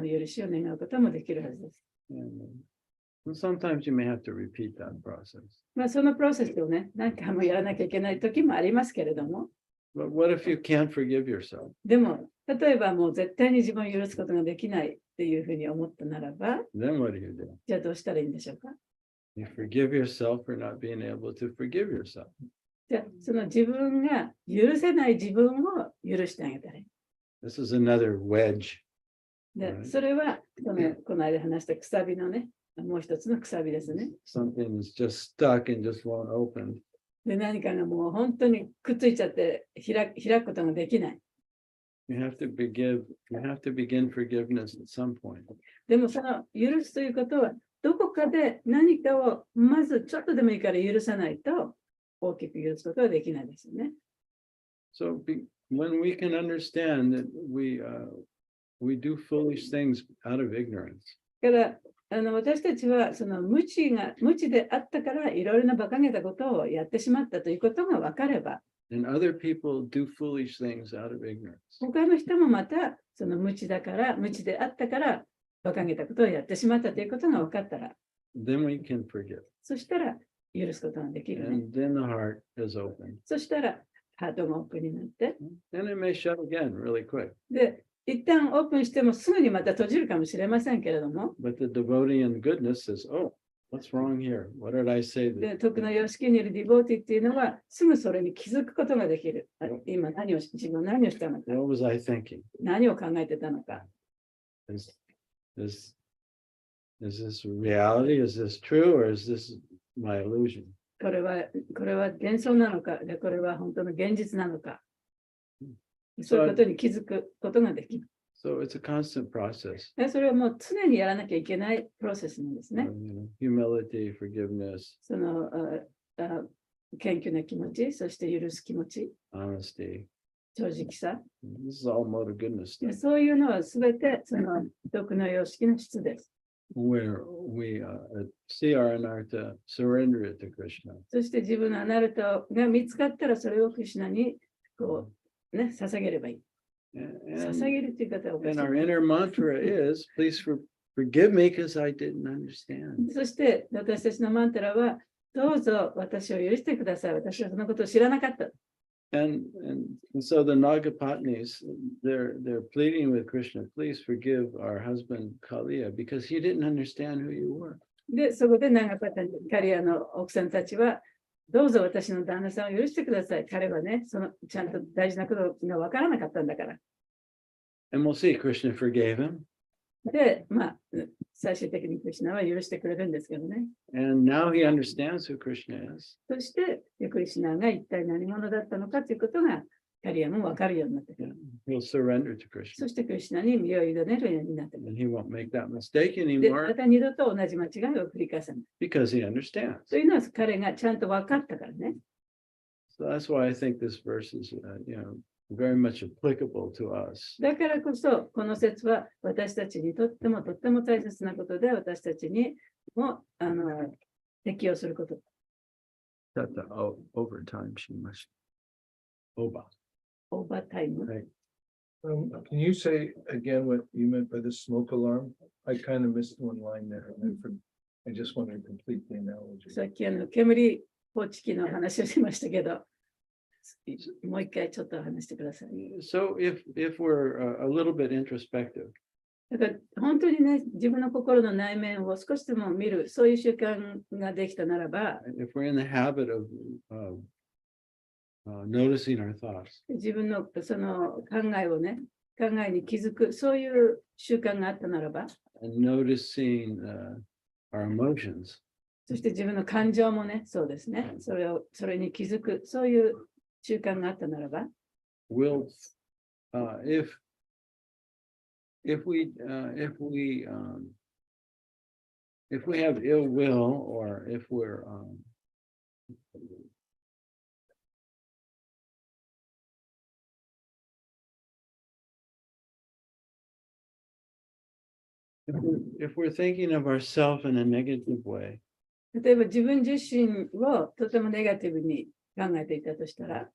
A: 許しを願うこともできるはずです。
B: And sometimes you may have to repeat that process.
A: まあそのプロセスをね、何回もやらなきゃいけない時もありますけれども、
B: But what if you can't forgive yourself?
A: でも、例えばもう絶対に自分を許すことができないっていうふうに思ったならば、
B: Then what do you do?
A: じゃあどうしたらいいんでしょうか。
B: You forgive yourself for not being able to forgive yourself.
A: じゃあその自分が許せない自分を許してあげたらいい。
B: This is another wedge.
A: で、それはこの間話したくさびのね、もう一つのくさびですね。
B: Something is just stuck and just won't open.
A: で、何かがもう本当にくっついちゃって開くことができない。
B: You have to begin forgiveness at some point.
A: でもその許すということは、どこかで何かをまずちょっとでもいいから許さないと大きく許すことはできないですよね。
B: So when we can understand that we do foolish things out of ignorance,
A: だから私たちはその無知であったからいろいろな馬鹿げたことをやってしまったということが分かれば、
B: and other people do foolish things out of ignorance,
A: 他の人もまたその無知であったから馬鹿げたことをやってしまったということが分かったら、
B: then we can forgive.
A: そしたら許すことができるね。
B: And then the heart is open.
A: そしたらハートがオープンになって、
B: And it may shut again really quick.
A: で、一旦オープンしてもすぐにまた閉じるかもしれませんけれども、
B: But the devotee in goodness says, oh, what's wrong here? What did I say?
A: で、徳の様式にいるディボーティっていうのは、すぐそれに気づくことができる。今自分何をしたのか、
B: What was I thinking?
A: 何を考えてたのか。
B: Is this reality? Is this true? Or is this my illusion?
A: これは幻想なのか、でこれは本当の現実なのか。そういうことに気づくことができる。
B: So it's a constant process.
A: でそれはもう常にやらなきゃいけないプロセスなんですね。
B: Humility, forgiveness,
A: その謙虚な気持ち、そして許す気持ち、
B: honesty.
A: 正直さ。
B: This is all mode of goodness
A: で
B: stuff.
A: そういうのはすべてその徳の様式の質です。
B: Where we see our anartha, surrender it to Krishna.
A: そして自分のアナルトが見つかったらそれをクリシュナにこね、捧げればいい。
B: And,
A: 捧げるっていう方はおかしい
B: and our inner mantra is, please forgive me because I didn't understand.
A: そして私たちのマントラは、どうぞ私を許してください。私はそのことを知らなかった。
B: And so the Nagapatnis, they're pleading with Krishna, please forgive our husband Kaliya because he didn't understand who you were.
A: で、そこでナガパタカリアの奥さんたちは、どうぞ私の旦那さんを許してください。彼はね、ちゃんと大事なことが分からなかったんだから。
B: And we'll see, Krishna forgave him.
A: で、最終的にクリシュナは許してくれるんですけどね。
B: And now he understands who Krishna is.
A: そして、クリシュナが一体何者だったのかということが、カリアも分かるようになってくる。
B: He'll surrender to Krishna.
A: そしてクリシュナに身を委ねるようになってくる。
B: And he won't make that mistake
A: で、ま
B: anymore
A: た二度と同じ間違いを繰り返さない。
B: because he understands.
A: というのは彼がちゃんと分かったからね。
B: So that's why I think this verse is, very much applicable to us.
A: だからこそ、この説は私たちにとってもとっても大切なことで、私たちにも適用すること。
B: That the overtime she must. Oba.
A: オーバータイム。
B: Right.
D: Can you say again what you meant by the smoke alarm? I kind of missed one line there. I just wanted to complete the analogy.
A: さっき煙報知器の話をしましたけど、もう一回ちょっと話してください。
B: So if we're a little bit introspective,
A: だから本当にね、自分の心の内面を少しでも見る、そういう習慣ができたならば、
B: if we're in the habit of noticing our thoughts,
A: 自分のその考えに気づく、そういう習慣があったならば、
B: and noticing our emotions,
A: そして自分の感情もね、そうですね、それに気づく、そういう習慣があったならば、
B: we'll if we have ill will or if we're if we're thinking of ourselves in a negative way,
A: 例えば自分自身をとてもネガティブに考えていたとしたら、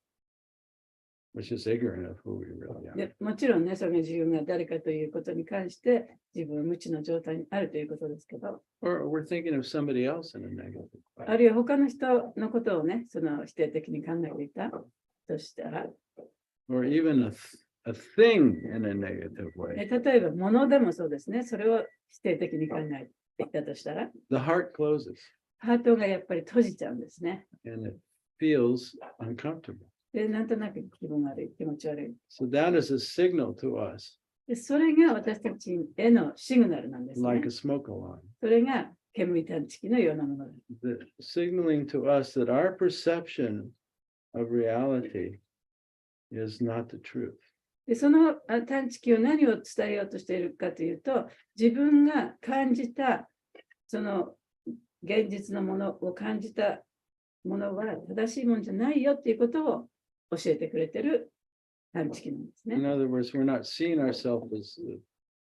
B: which is ignorant of who we really are.
A: でもちろんね、その自分が誰かということに関して自分は無知の状態にあるということですけど、
B: Or we're thinking of somebody else in a negative
A: あ
B: way.
A: るいは他の人のことをね、その否定的に考えていたとしたら、
B: Or even a thing in a negative way.
A: 例えば物でもそうですね、それを否定的に考えていたとしたら、
B: The heart closes
A: ハートがやっぱり閉じちゃうんですね。
B: and it feels uncomfortable.
A: で、なんとなく気分悪い、気持ち悪い。
B: So that is a signal to us,
A: で、それが私たちへのシグナルなんですね
B: like a。smoke alarm,
A: それが煙探知機のようなものです。
B: that signaling to us that our perception of reality is not the truth.
A: で、その探知機を何を伝えようとしているかというと、自分が感じた、その現実のものを感じたものは正しいものじゃないよっていうことを教えてくれてる探知機なんですね
B: In。other words, we're not seeing ourselves as a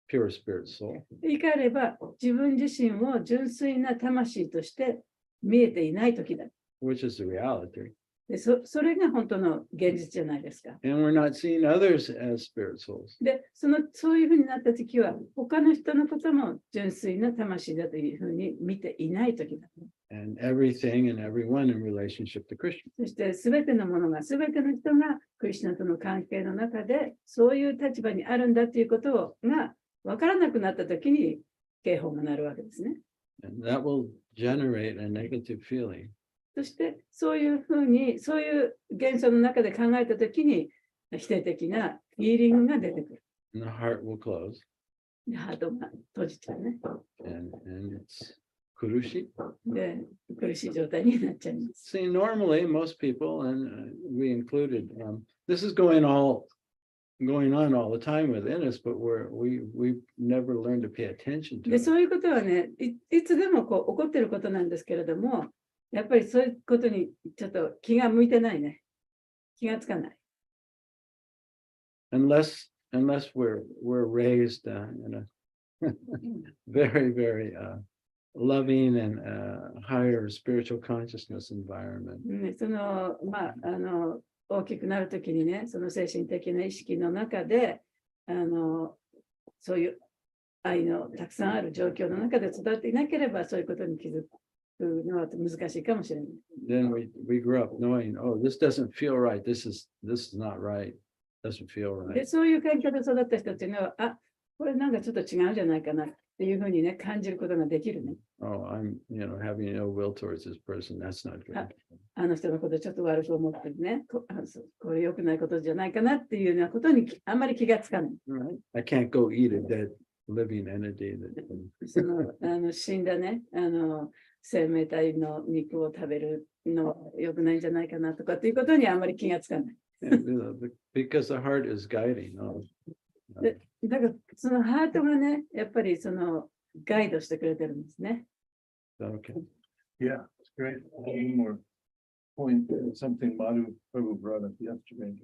B: pure spirit soul.
A: 言い換えれば、自分自身を純粋な魂として見えていないときだ。
B: Which is the reality.
A: で、それが本当の現実じゃないですか。
B: And we're not seeing others as spirit souls.
A: で、そういうふうになったときは、他の人のことも純粋な魂だというふうに見ていないときだ。
B: And everything and everyone in relationship to Krishna.
A: そして全てのものが、全ての人がクリシュナとの関係の中で、そういう立場にあるんだということが分からなくなったときに警報が鳴るわけですね。
B: And that will generate a negative feeling.
A: そしてそういうふうに、そういう現象の中で考えたときに否定的なフィーリングが出てくる。
B: And the heart will close.
A: でハートが閉じちゃうね。
B: And it's kurushi.
A: で、苦しい状態になっちゃいます。
B: See, normally most people, and we included, this is going on all the time within us, but we've never learned to pay attention to
A: で、
B: it.
A: そういうことはね、いつでも起こっていることなんですけれども、やっぱりそういうことにちょっと気が向いてないね。気がつかない。
B: Unless we're raised in a very, very loving and higher spiritual consciousness environment.
A: ね、大きくなるときにね、その精神的な意識の中で、そういう愛のたくさんある状況の中で育っていなければ、そういうことに気づくのは難しいかもしれない。
B: Then we grew up knowing, oh, this doesn't feel right. This is not right. Doesn't feel
A: で、
B: right.
A: そういう環境で育った人っていうのは、あ、これなんかちょっと違うんじゃないかなっていうふうにね、感じることができるね。
B: Oh, I'm, having ill will towards this person. That's not good.
A: あの人のことちょっと悪く思ってるね。これ良くないことじゃないかなっていうようなことにあんまり気がつかない。
B: Right. I can't go eat a dead living entity.
A: その死んだね、生命体の肉を食べるのは良くないんじゃないかなとかっていうことにあんまり気がつかない。
B: Because the heart is guiding. Oh,
A: だからそのハートがね、やっぱりそのガイドしてくれてるんですね。
B: okay.
D: Yeah, it's great. One more point, something Madhu Prabhu brought up yesterday.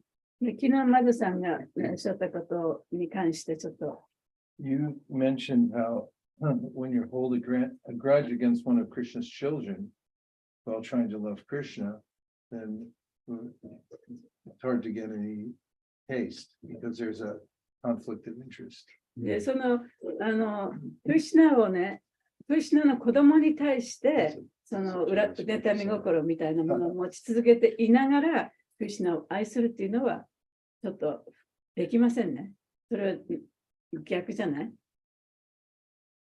A: で昨日マグさんがおっしゃったことに関してちょっと
D: You mentioned how when you hold a grudge against one of Krishna's children while trying to love Krishna, then it's hard to get any taste because there's a conflict of interest.
A: で、その、クリシュナをね、クリシュナの子供に対して、その妬み心みたいなものを持ち続けていながら、クリシュナを愛するっていうのは、ちょっとできませんね。それは逆じゃない？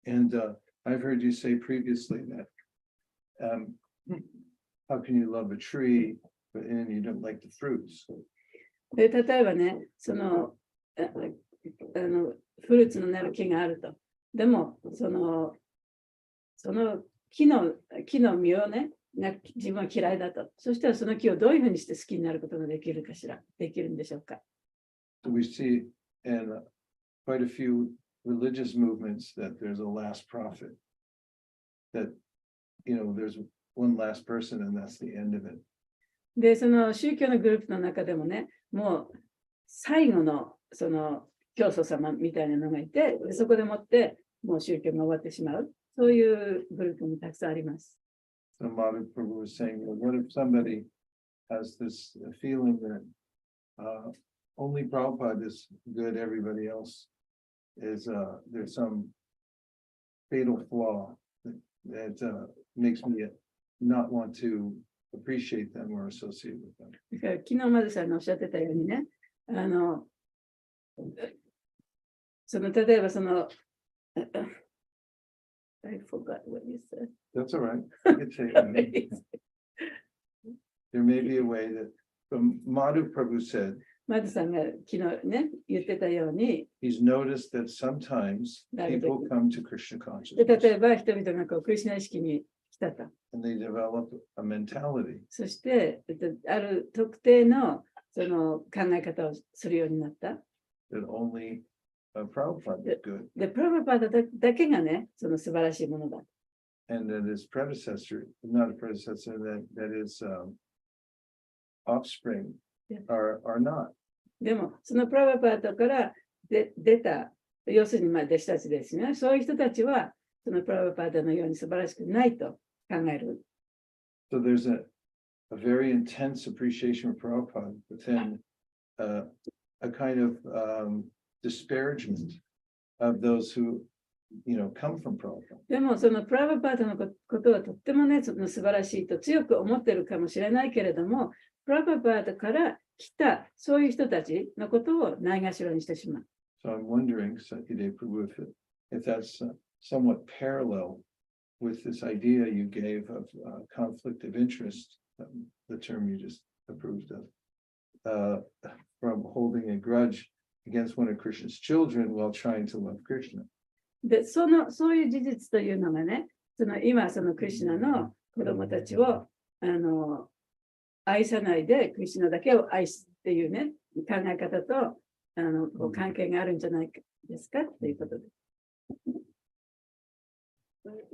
D: And I've heard you say previously that how can you love a tree, but and you don't like the fruits?
A: で、例えばね、その、フルーツのなる木があると。でも、その木の実をね、自分は嫌いだと。そしたらその木をどういうふうにして好きになることができるかしら。できるんでしょうか。
D: So we see in quite a few religious movements that there's a last prophet, that, there's one last person and that's the end of it.
A: で、その宗教のグループの中でもね、もう最後のその教祖様みたいなのがいて、でそこでもってもう宗教が終わってしまう。そういうグループもたくさんあります。
D: So Madhu Prabhu was saying, well, what if somebody has this feeling that only Prabhupada is good, everybody else is, there's some fatal flaw that makes me not want to appreciate them or associate with them.
A: だから昨日まずさんのおっしゃってたようにね、例えばその、I forgot what you said.
D: That's all right. I could say it. There may be a way that Madhu Prabhu said
A: マズさんが昨日ね、言ってたように、
D: he's noticed that sometimes people come to Krishna
A: で例
D: consciousness
A: えば人々がこうクリシュナ意識に来たと。
D: and they develop a mentality
A: そして、ある特定のその考え方をするようになった。
D: that only Prabhupada is good
A: で、プラバパーダだけがね、その素晴らしいものだ。
D: and that his predecessor, not a predecessor, that is offspring
A: Yeah.
D: are not.
A: でも、そのプラバパーダから出た、要するにまあ弟子たちですね。そういう人たちは、そのプラバパーダのように素晴らしくないと考える。
D: So there's a very intense appreciation of Prabhupada, but then a kind of disparagement of those who, come from Prabhupada.
A: でも、そのプラバパーダのことはとってもね、その素晴らしいと強く思ってるかもしれないけれども、プラバパーダから来たそういう人たちのことをないがしろにしてしまう。
D: So I'm wondering, Satydev Prabhu, if that's somewhat parallel with this idea you gave of conflict of interest, the term you just approved of, from holding a grudge against one of Krishna's children while trying to love Krishna.
A: で、そういう事実というのがね、今、そのクリシュナの子供たちを愛さないで、クリシュナだけを愛すっていうね、考え方とこう関係があるんじゃないですかっていうことで。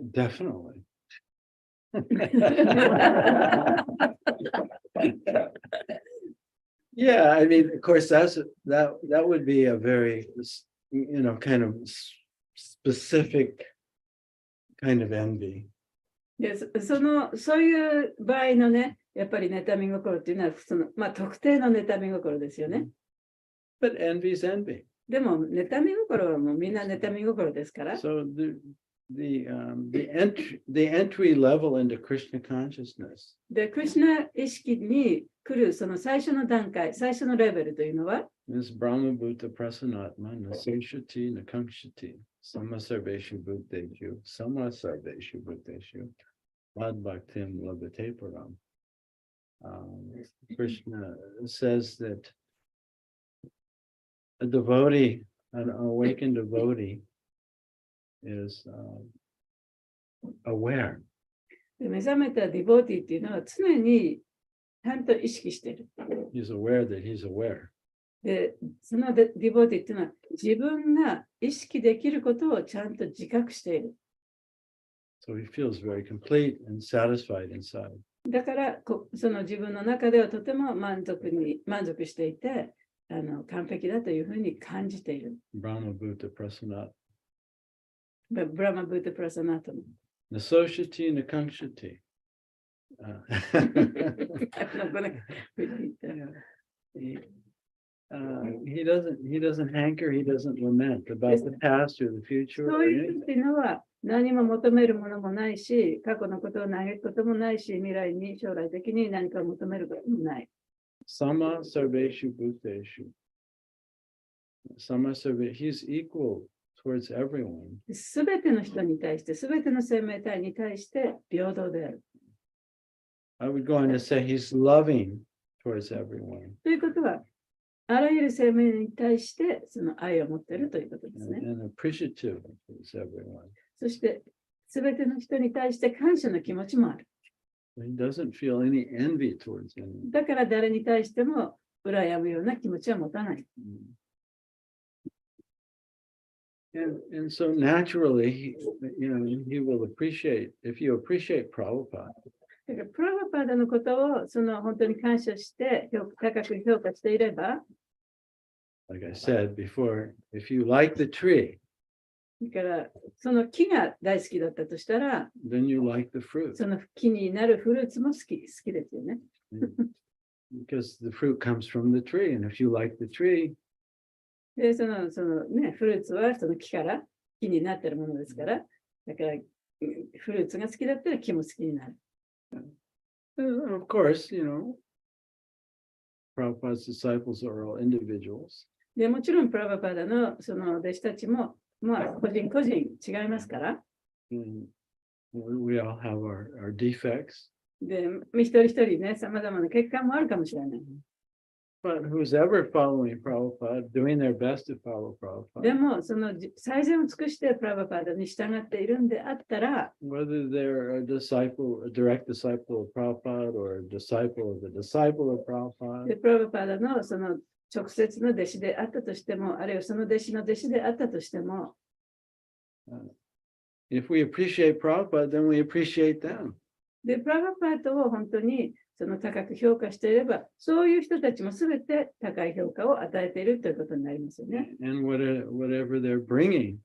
B: Definitely. Yeah, I mean, of course, that would be a very, kind of specific kind of envy.
A: でそういう場合のね、やっぱり妬み心っていうのは、特定の妬み心ですよね。
B: But envy is envy.
A: でも、妬み心はもうみんな妬み心ですから。
B: So the entry level into Krishna consciousness
A: で、クリシュナ意識に来るその最初の段階、最初のレベルというのは、
B: is Brahma Bhuta Prasanatma Naseshati Nakamshati Samasarveshu Bhuteshu Samasarveshu Bhuteshu Vad Bhaktim Labhate Param. Krishna says that a devotee, an awakened devotee, is aware.
A: で目覚めたディボーティーっていうのは常にちゃんと意識している。
B: He's aware that he's aware.
A: で、そのディボーティーっていうのは自分が意識できることをちゃんと自覚している。
B: So he feels very complete and satisfied inside.
A: だからその自分の中ではとても満足していて、完璧だというふうに感じている。
B: Brahma Bhuta Prasanat.
A: ブラマブータプラサナトの。
B: Naseshati Nakamshati.
A: I'm not gonna repeat that.
B: He doesn't hanker, he doesn't lament about the past or the future
A: そ
B: or
A: ういう
B: anything.
A: 人っていうのは何も求めるものもないし、過去のことを嘆くこともないし、未来に将来的に何かを求めることもない。
B: Sama Sarveshu Bhuteshu. Sama Sarve, he's equal towards everyone.
A: すべての人に対して、すべての生命体に対して平等である。
B: I would go on to say he's loving towards everyone
A: ということは、あらゆる生命に対してその愛を持っているということですね。
B: and appreciative towards everyone.
A: そして、すべての人に対して感謝の気持ちもある。
B: He doesn't feel any envy towards anyone.
A: だから誰に対しても羨むような気持ちは持たない。
B: And so naturally, he will appreciate, if you appreciate Prabhupada,
A: だからプラバパーダのことを本当に感謝して高く評価していれば、
B: like I said before, if you like the tree,
A: だからその木が大好きだったとしたら、
B: then you like the fruit.
A: その木になるフルーツも好きですよね。
B: Because the fruit comes from the tree. And if you like the tree,
A: で、フルーツはその木から木になっているものですから、だからフルーツが好きだったら木も好きになる。
B: of course, Prabhupada's disciples are all individuals.
A: で、もちろんプラバパーダのその弟子たちも、個人個人違いますから、
B: And we all have our defects.
A: で、一人一人ね、様々な欠陥もあるかもしれない。
B: But who's ever following Prabhupada, doing their best to follow
A: で
B: Prabhupada,
A: も、その最善を尽くしてプラバパーダに従っているんであったら、
B: whether they're a direct disciple of Prabhupada or a disciple of the disciple of
A: で
B: Prabhupada,
A: プラバパーダのその直接の弟子であったとしても、あるいはその弟子の弟子であったとしても、
B: if we appreciate Prabhupada, then we appreciate them.
A: で、プラバパーダを本当にその高く評価していれば、そういう人たちもすべて高い評価を与えているということになりますよね。
B: And whatever they're bringing,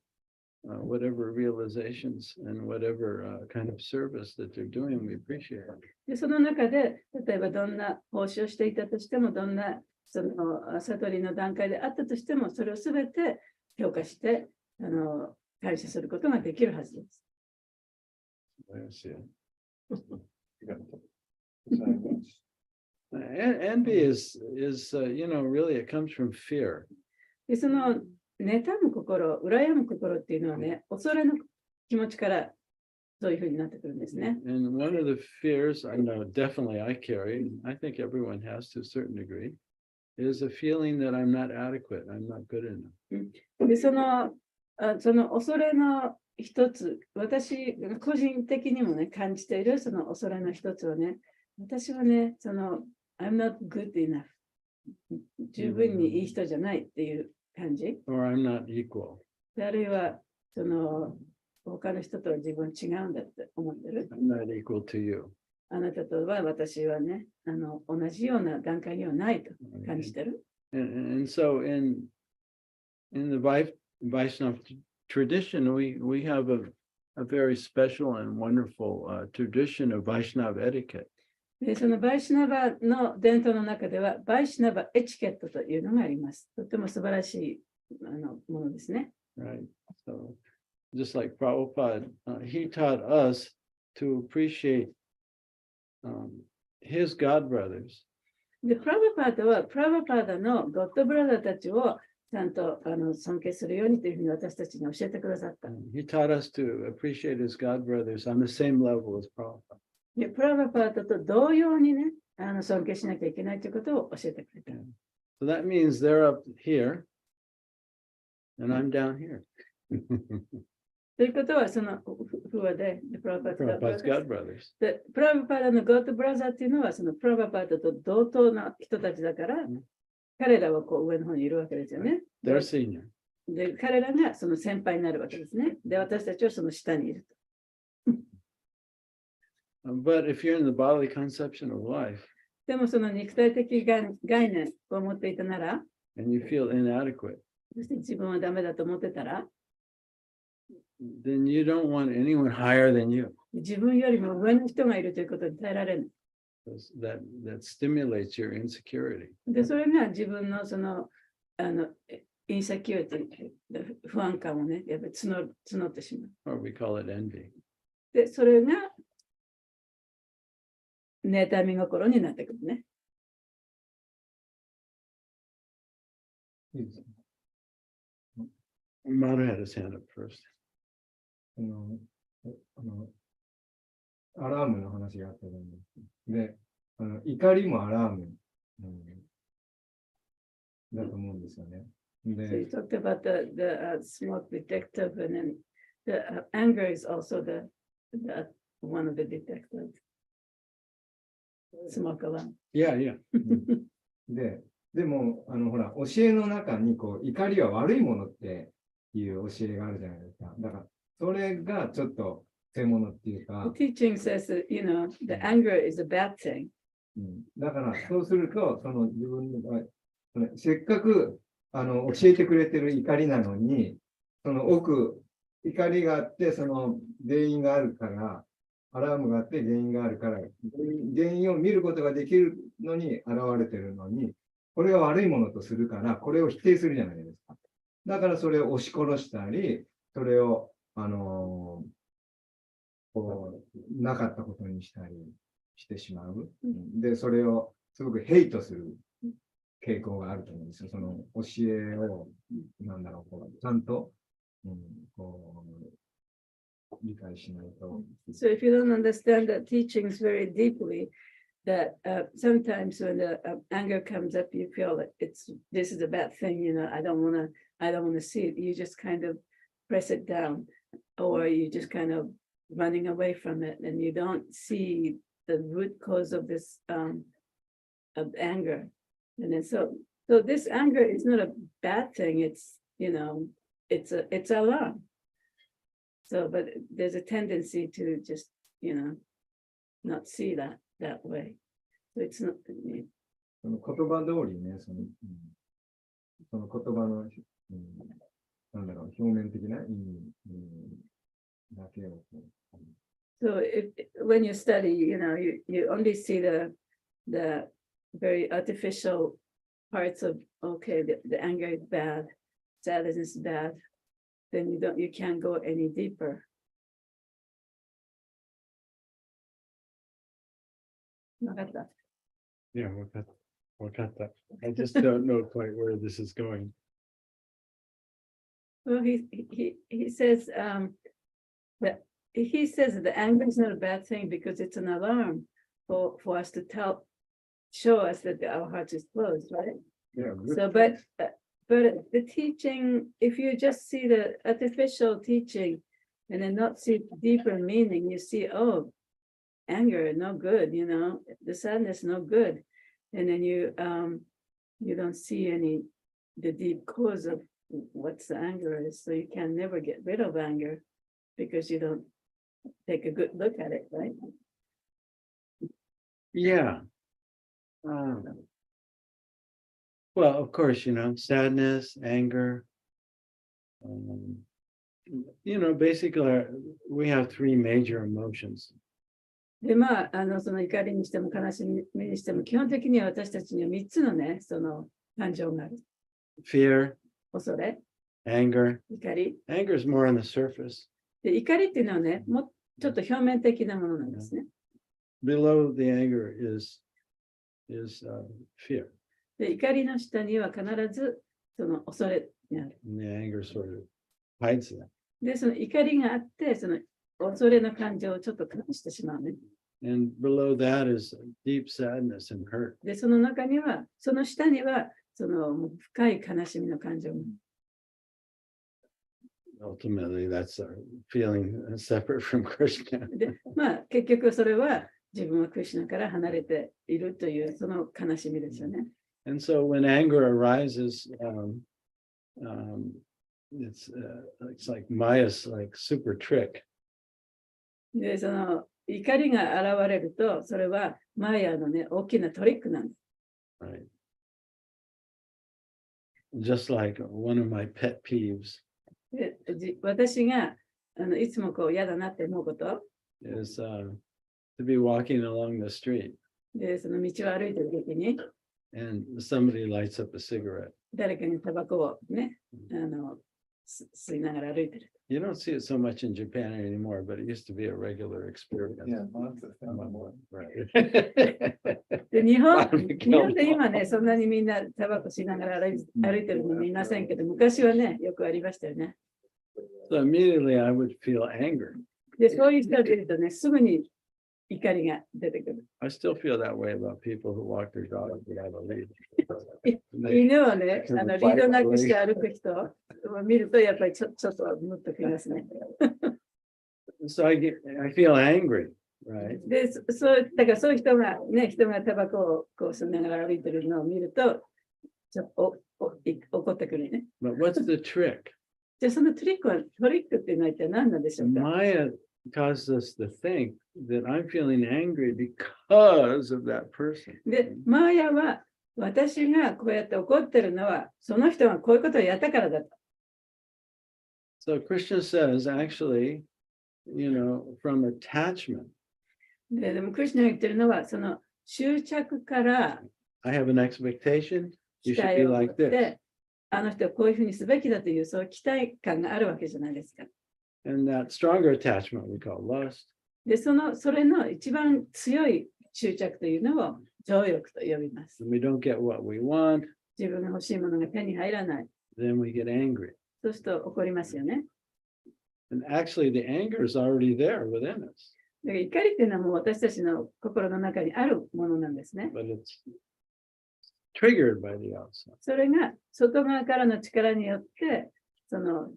B: whatever realizations and whatever kind of service that they're doing, we appreciate it.
A: で、その中で、例えばどんな奉仕をしていたとしても、どんなその悟りの段階であったとしても、それをすべて評価して、感謝することができるはずです。
B: That's it.
D: Silence.
B: Envy is really it comes from fear.
A: で、その妬む心、羨む心っていうのはね、恐れの気持ちからそういうふうになってくるんですね。
B: And one of the fears I know definitely I carry, I think everyone has to a certain degree, is a feeling that I'm not adequate, I'm not good enough.
A: で、その恐れの一つ、私、個人的にもね、感じているその恐れの一つはね、私はね、I'm not good enough。十分にいい人じゃないっていう感じ。
B: Or I'm not equal.
A: であるいは、他の人とは自分違うんだって思ってる。
B: I'm not equal to you.
A: あなたとは私はね、同じような段階にはないと感じてる。
B: And so in the Vaishnava tradition, we have a very special and wonderful tradition of Vaishnava etiquette.
A: で、そのバイシュナバの伝統の中では、バイシュナバエチケットというのがあります。とても素晴らしいものですね。
B: right? So just like Prabhupada, he taught us to appreciate his God brothers
A: で、プラブパーダは、プラブパーダのゴッドブラザーたちをちゃんと尊敬するようにというふうに私たちに教えてくださった。
B: He taught us to appreciate his God brothers on the same level as Prabhupada.
A: で、プラブパーダと同様にね、尊敬しなきゃいけないということを教えてくれた。
B: So that means they're up here and I'm down here.
A: ということは、そのフワで、プラブパーダ
B: Prabhupada's God brothers.
A: で、プラブパーダのゴッドブラザーっていうのは、そのプラブパーダと同等な人たちだから、彼らはこう上の方にいるわけですよね。
B: They're senior.
A: で、彼らがその先輩になるわけですね。で、私たちはその下にいると。
B: But if you're in the bodily conception of life
A: でもその肉体的概念を持っていたなら、
B: and you feel inadequate,
A: そして自分はダメだと思ってたら、
B: then you don't want anyone higher than you.
A: 自分よりも上の人がいるということに耐えられない。
B: That stimulates your insecurity.
A: で、それが自分のその、インセキュリティ、不安感をね、やっぱり募ってしまう。
B: Or we call it envy.
A: で、それが、妬み心になってくるね。
D: いいですね
B: Maru had his hand up first.
I: あのアラームの話があったと思うんです。で、怒りもアラーム、だと思うんですよね。
A: So
I: で
A: you talked about the smoke detector, and then the anger is also the one of the detectors. Smoke alarm.
B: Yeah, yeah.
I: でも、ほら、教えの中に、こう、怒りは悪いものっていう教えがあるじゃないですか。だから、それがちょっと、専門っていうか、
A: The teaching says that, you know, the anger is a bad thing.
I: だから、そうすると、その自分が、せっかく、教えてくれてる怒りなのに、その奥、怒りがあって、その原因があるから、アラームがあって原因があるから、原因を見ることができるのに現れてるのに、これが悪いものとするから、これを否定するじゃないですか。だからそれを押し殺したり、それを、こう、なかったことにしたりしてしまう。で、それをすごくヘイトする傾向があると思うんですよ。その教えを、なんだろう、こうちゃんと、こう、理解しないと。
A: So if you don't understand the teachings very deeply, that sometimes when the anger comes up, you feel that this is a bad thing, you know, I don't want to see it. You just kind of press it down, or you just kind of running away from it, and you don't see the root cause of this of anger. And then so this anger is not a bad thing. It's, you know, it's alarm. So, but there's a tendency to just, you know, not see that way. So it's not.
I: その言葉通りね、その言葉の、なんだろう、表面的な意味だけを。
A: So when you study, you know, you only see the very artificial parts of, okay, the anger is bad, sadness is bad, then you can't go any deeper. わかった。
B: Yeah, wakata. I just don't know quite where this is going.
A: Well, he says that he says that the anger is not a bad thing because it's an alarm for us to show us that our heart is closed, right?
I: Yeah,
A: So, but the teaching, if you just see the artificial teaching and then not see deeper meaning, you see, oh, anger, no good, you know, the sadness, no good. And then you don't see the deep cause of what's the anger is. So you can never get rid of anger because you don't take a good look at it, right?
B: Yeah. Well, of course, you know, sadness, anger. You know, basically, we have three major emotions.
A: で、まあ、その怒りにしても悲しみにしても、基本的には私たちには3つのね、その感情がある。
B: fear,
A: 恐れ、
B: anger.
A: 怒り。
B: Anger is more on the surface.
A: で、怒りっていうのはね、もうちょっと表面的なものなんですね。
B: Below the anger is fear.
A: で、怒りの下には必ずその恐れがある。
B: And the anger sort of hides that.
A: で、その怒りがあって、その恐れの感情をちょっと隠してしまうね。
B: And below that is deep sadness and hurt.
A: で、その中には、その下には、そのもう深い悲しみの感情も。
B: Ultimately, that's a feeling separate from Krishna.
A: で、まあ、結局それは自分はクリシュナから離れているというその悲しみですよね。
B: And so when anger arises, it's like Maya's like super trick.
A: で、その怒りが現れると、それはマーヤのね、大きなトリックなんです。
B: Right. Just like one of my pet peeves
A: で、私がいつもこう嫌だなって思うこと
B: is to be walking along the street
A: で、その道を歩いてる時に
B: and somebody lights up a cigarette.
A: 誰かにタバコをね、吸いながら歩いてる。
B: You don't see it so much in Japan anymore, but it used to be a regular experience.
D: Yeah, lots of them.
B: Right.
A: で、日本
B: Barbecue
A: 日本で今ね、そんなにみんなタバコ吸いながら歩いてるの見ませんけど、昔はね、よくありましたよね。
B: So immediately I would feel anger.
A: で、そういう人がいるとね、すぐに怒りが出てくる。
B: I still feel that way about people who walk their dog without a lead.
A: 犬をね、リードなくして歩く人を見ると、やっぱりちょっとムッときますね。
B: So I feel angry, right?
A: で、だからそういう人がタバコをこう吸いながら歩いてるのを見ると、ちょっと怒ってくるね。
B: But what's the trick?
A: じゃあそのトリックっていうのは一体何なんでしょうか。
B: Maya causes us to think that I'm feeling angry because of that person.
A: で、マーヤは私がこうやって怒ってるのは、その人がこういうことをやったからだと。
B: So Krishna says, actually, from attachment,
A: でもクリシュナが言ってるのは、その執着から
B: I have an expectation, you
A: 期
B: should
A: 待
B: be
A: を持っ
B: like this.
A: て、あの人はこういうふうにすべきだという、そういう期待感があるわけじゃないですか。
B: And that stronger attachment we call lust.
A: で、それの一番強い執着というのを情欲と呼びます。
B: When we don't get what we want,
A: 自分が欲しいものが手に入らない。
B: then we get angry.
A: そうすると怒りますよね。
B: And actually, the anger is already there within us,
A: だから怒りっていうのはもう私たちの心の中にあるものなんですね。
B: but it's triggered by the outside.
A: それが外側からの力によって、その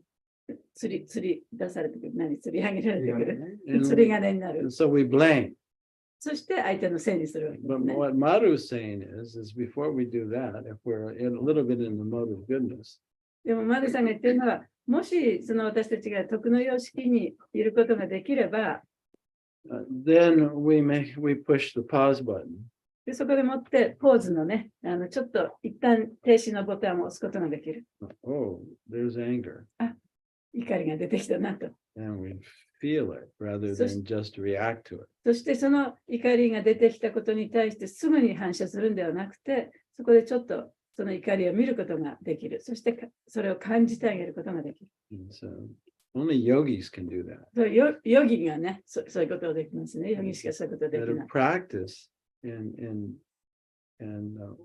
A: 釣り出されてくる。釣り上げられてくる。
B: And,
A: 釣り金になる
B: and。so we blame.
A: そして相手のせいにするわけです
B: But
A: ね。
B: what Madhu is saying is before we do that, if we're a little bit in the mode of goodness,
A: でもマルさんが言ってるのは、もしその私たちが徳の様式にいることができれば、
B: then we push the pause button.
A: でそこでもってポーズのね、ちょっと一旦停止のボタンを押すことができる。
B: Oh, there's anger.
A: 怒りが出てきたなと。
B: And we feel it rather than just react to it.
A: そしてその怒りが出てきたことに対してすぐに反射するんではなくて、そこでちょっとその怒りを見ることができる。そしてそれを感じてあげることができる。
B: And so only yogis can do that.
A: そうヨギがね、そういうことができますね。ヨギしかそういうことがで
B: That
A: きない
B: have。practice in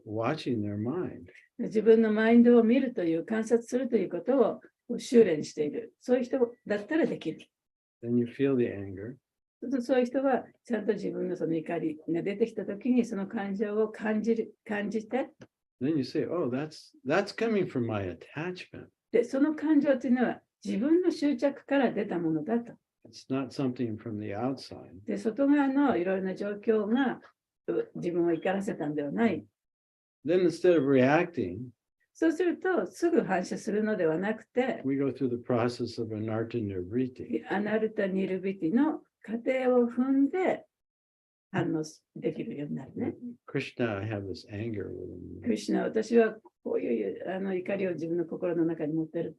B: watching their mind.
A: 自分のマインドを見るという、観察するということを修練している。そういう人だったらできる。
B: Then you feel the anger.
A: そういう人はちゃんと自分のその怒りが出てきたときにその感情を感じて、
B: Then you say, oh, that's coming from my attachment.
A: で、その感情というのは自分の執着から出たものだと。
B: It's not something from the outside.
A: で、外側のいろいろな状況が自分を怒らせたんではない。
B: Then instead of reacting,
A: そうすると、すぐ反射するのではなくて、
B: we go through the process of anartha nirvriti.
A: アナルタ・ニルビティの過程を踏んで反応できるようになるね。
B: Krishna, I have this anger within
A: ク
B: me.
A: リシュナ、私はこういう怒りを自分の心の中に持ってる。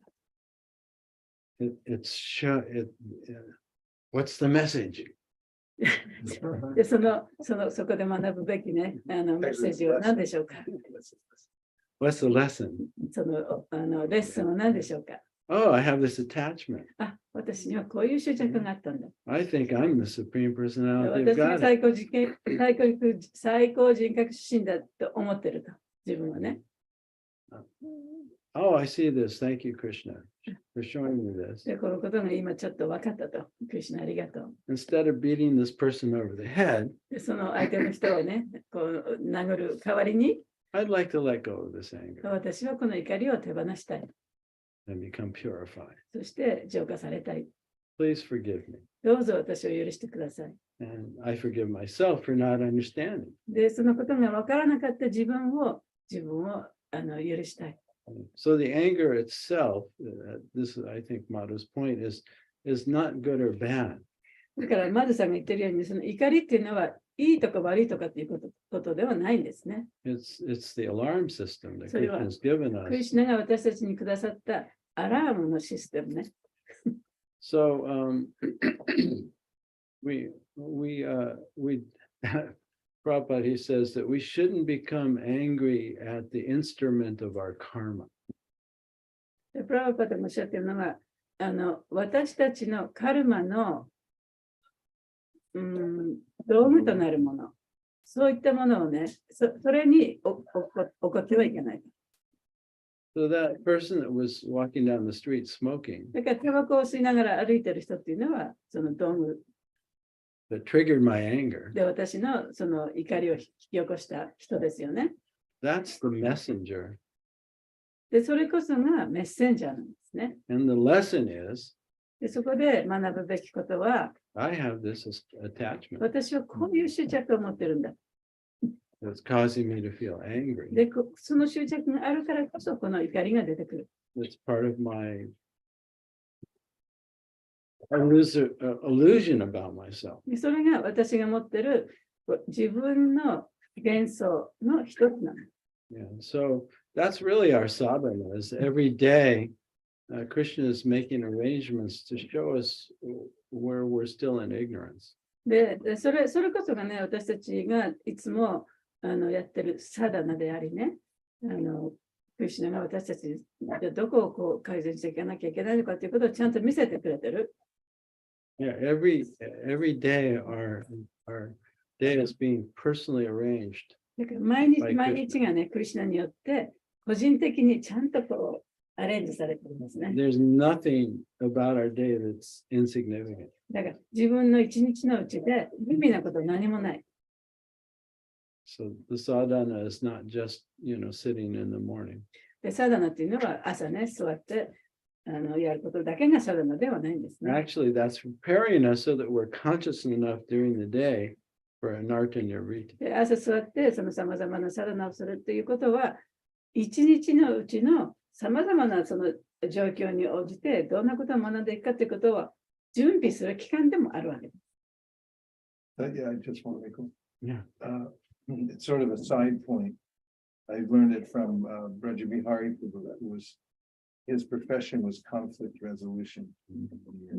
B: What's the message?
A: で、そこで学ぶべきね、メッセージは何でしょうか。
B: What's the lesson?
A: レッスンは何でしょうか。
B: Oh, I have this attachment.
A: あ、私にはこういう執着があったんだ。
B: I think I'm the supreme personality of
A: 私が
B: God.
A: 最高人格心だと思ってると。自分はね。
B: Oh, I see this. Thank you, Krishna, for showing me this.
A: で、このことが今ちょっと分かったと。クリシュナありがとう。
B: Instead of beating this person over the head,
A: で、その相手の人をね、こう殴る代わりに、
B: I'd like to let go of this anger
A: 私はこの怒りを手放したい。
B: and become purified.
A: そして浄化されたい。
B: Please forgive me.
A: どうぞ私を許してください。
B: And I forgive myself for not understanding.
A: で、そのことが分からなかった自分を許したい。
B: So the anger itself, this is, I think, Madhu's point is not good or bad.
A: だから、マドさんが言ってるように、その怒りっていうのは、いいとか悪いとかっていうことではないんですね。
B: It's the alarm system that
A: それは
B: Krishna has given
A: クリ
B: us.
A: シュナが私たちにくださったアラームのシステムね。
B: So we Prabhupada, he says that we shouldn't become angry at the instrument of our karma.
A: でプラバパタもおっしゃってるのが、私たちのカルマの、道具となるもの、そういったものをね、それに怒ってはいけない。
B: So that person that was walking down the street smoking,
A: だから、タバコを吸いながら歩いてる人っていうのは、その道具
B: that triggered my anger,
A: で私のその怒りを引き起こした人ですよね。
B: that's the messenger.
A: で、それこそがメッセンジャーなんですね。
B: And the lesson is,
A: で、そこで学ぶべきことは、
B: I have this attachment
A: 私はこういう執着を持ってるんだ。
B: that's causing me to feel angry.
A: で、その執着があるからこそ、この怒りが出てくる。
B: It's part of my illusion about myself.
A: でそれが私が持ってる自分の幻想の一つなの。
B: Yeah. So that's really our sadhana is every day Krishna is making arrangements to show us where we're still in ignorance.
A: で、それこそがね、私たちがいつもやってるサダナでありね、クリシュナが私たちでどこをこう改善していかなきゃいけないのかということをちゃんと見せてくれてる。
B: Yeah, every day our day is being personally arranged.
A: だから毎日がね、クリシュナによって個人的にちゃんとこうアレンジされてるんですね。
B: There's nothing about our day that's insignificant.
A: だから自分の一日のうちで意味なこと何もない。
B: So the sadhana is not just, sitting in the morning.
A: で、サダナっていうのは朝ね、座ってやることだけがサダナではないんですね。
B: Actually, that's preparing us so that we're conscious enough during the day for anartha nirviti.
A: で朝座ってそのさまざまなサダナをするということは、一日のうちのさまざまなその状況に応じてどんなことを学んでいくかということは準備する期間でもあるわけです。
D: Yeah, I just want to make
B: Yeah.
D: it's sort of a side point. I learned it from Brajabihari Prabhu, his profession was conflict resolution.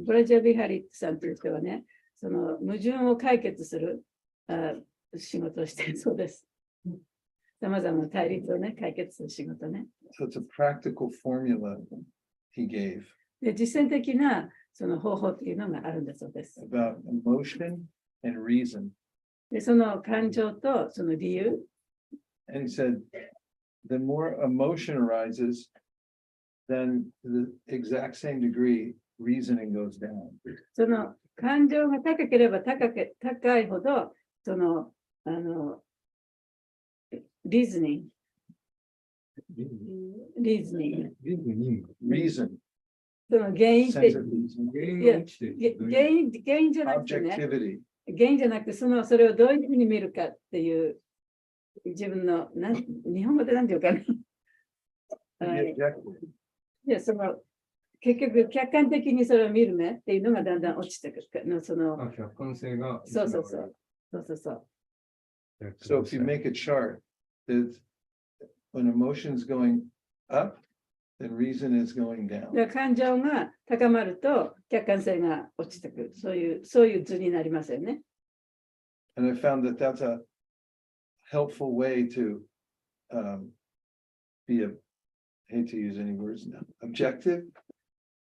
A: ブラジャビハリさんという人はね、その矛盾を解決する仕事をしているそうです。さまざまな対立をね、解決する仕事ね。
D: So it's a practical formula he gave
A: で、実践的なその方法というのがあるんだそうです。
D: about emotion and reason.
A: で、その感情とその理由。
D: And he said, the more emotion arises, then to the exact same degree, reasoning goes down.
A: その感情が高ければ高いほど、その、リーズニング。
D: Reason,
A: その原因って、
D: sense of reason,
A: 原因じゃなくてね、
D: objectivity.
A: 原因じゃなくて、それをどういうふうに見るかっていう、自分の、日本語で何て言うかな。
D: The objective.
A: いや、結局、客観的にそれを見る目っていうのがだんだん落ちてくる。
I: 客観性が。
A: そうそうそう。そうそうそう。
D: So if you make a chart, that when emotion is going up, then reason is going down.
A: で感情が高まると客観性が落ちてくる。そういう図になりますよね。
D: And I found that that's a helpful way to be a, hate to use any words now, objective.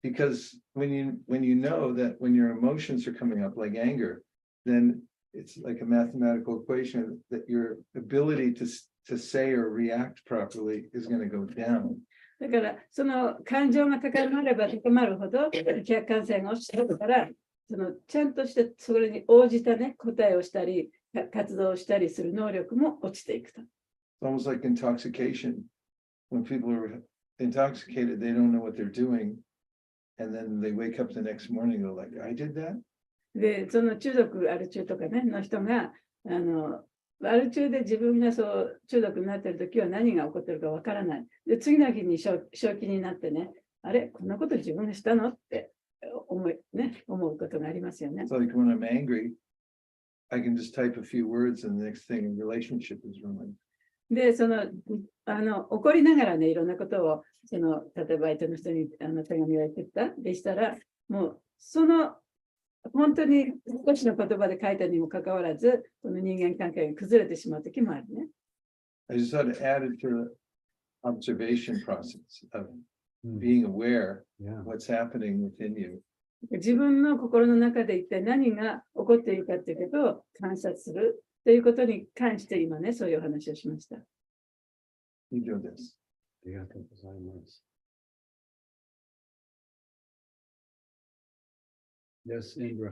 D: Because when you know that when your emotions are coming up like anger, then it's like a mathematical equation that your ability to say or react properly is going to go down.
A: だから、その感情が高まれば高まるほど、客観性が落ちてくるから、ちゃんとしてそれに応じたね、答えをしたり、活動をしたりする能力も落ちていくと。
D: It's almost like intoxication. When people are intoxicated, they don't know what they're doing. And then they wake up the next morning, they're like, I did that?
A: で、その中毒、アル中とかね、の人が、アル中で自分がそう中毒になっているときは何が起こっているかわからない。で、次の日に正気になってね、あれ、こんなこと自分がしたのって思うことがありますよね。
D: It's like when I'm angry, I can just type a few words and the next thing, a relationship is ruined.
A: で、怒りながらね、いろんなことを、例えば相手の人に手紙をやってたでしたら、もう、本当に少しの言葉で書いたにもかかわらず、この人間関係が崩れてしまうときもあるね。
D: I just had to add it to the observation process of being aware
B: Yeah.
D: of what's happening within you.
A: 自分の心の中で一体何が起こっているかということを観察するということに関して今ね、そういうお話をしました。
D: 以上です。
B: ありがとうございます。Yes, Indra.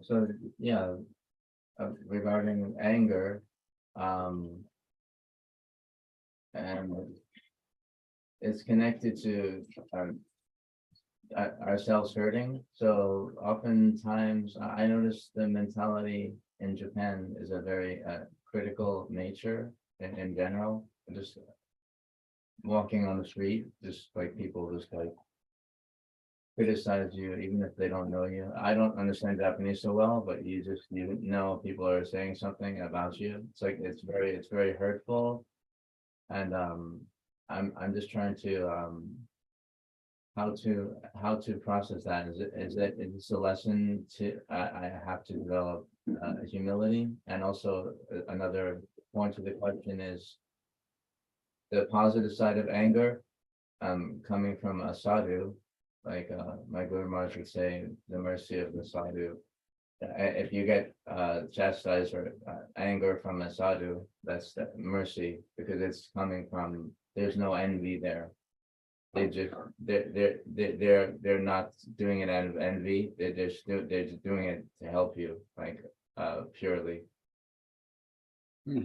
G: So yeah, regarding anger, and it's connected to ourselves hurting. So oftentimes I notice the mentality in Japan is a very critical nature in general. Just walking on the street, just like people just like criticize you even if they don't know you. I don't understand Japanese so well, but you know people are saying something about you. It's like it's very hurtful. And I'm just trying to how to process that. Is it a lesson to I have to develop humility? And also another point to the question is the positive side of anger coming from a sadhu, like my Guru Maharaj would say, the mercy of the sadhu. If you get chastised or anger from a sadhu, that's the mercy, because it's coming from, there's no envy there. They're not doing it out of envy. They're just doing it to help you, like purely.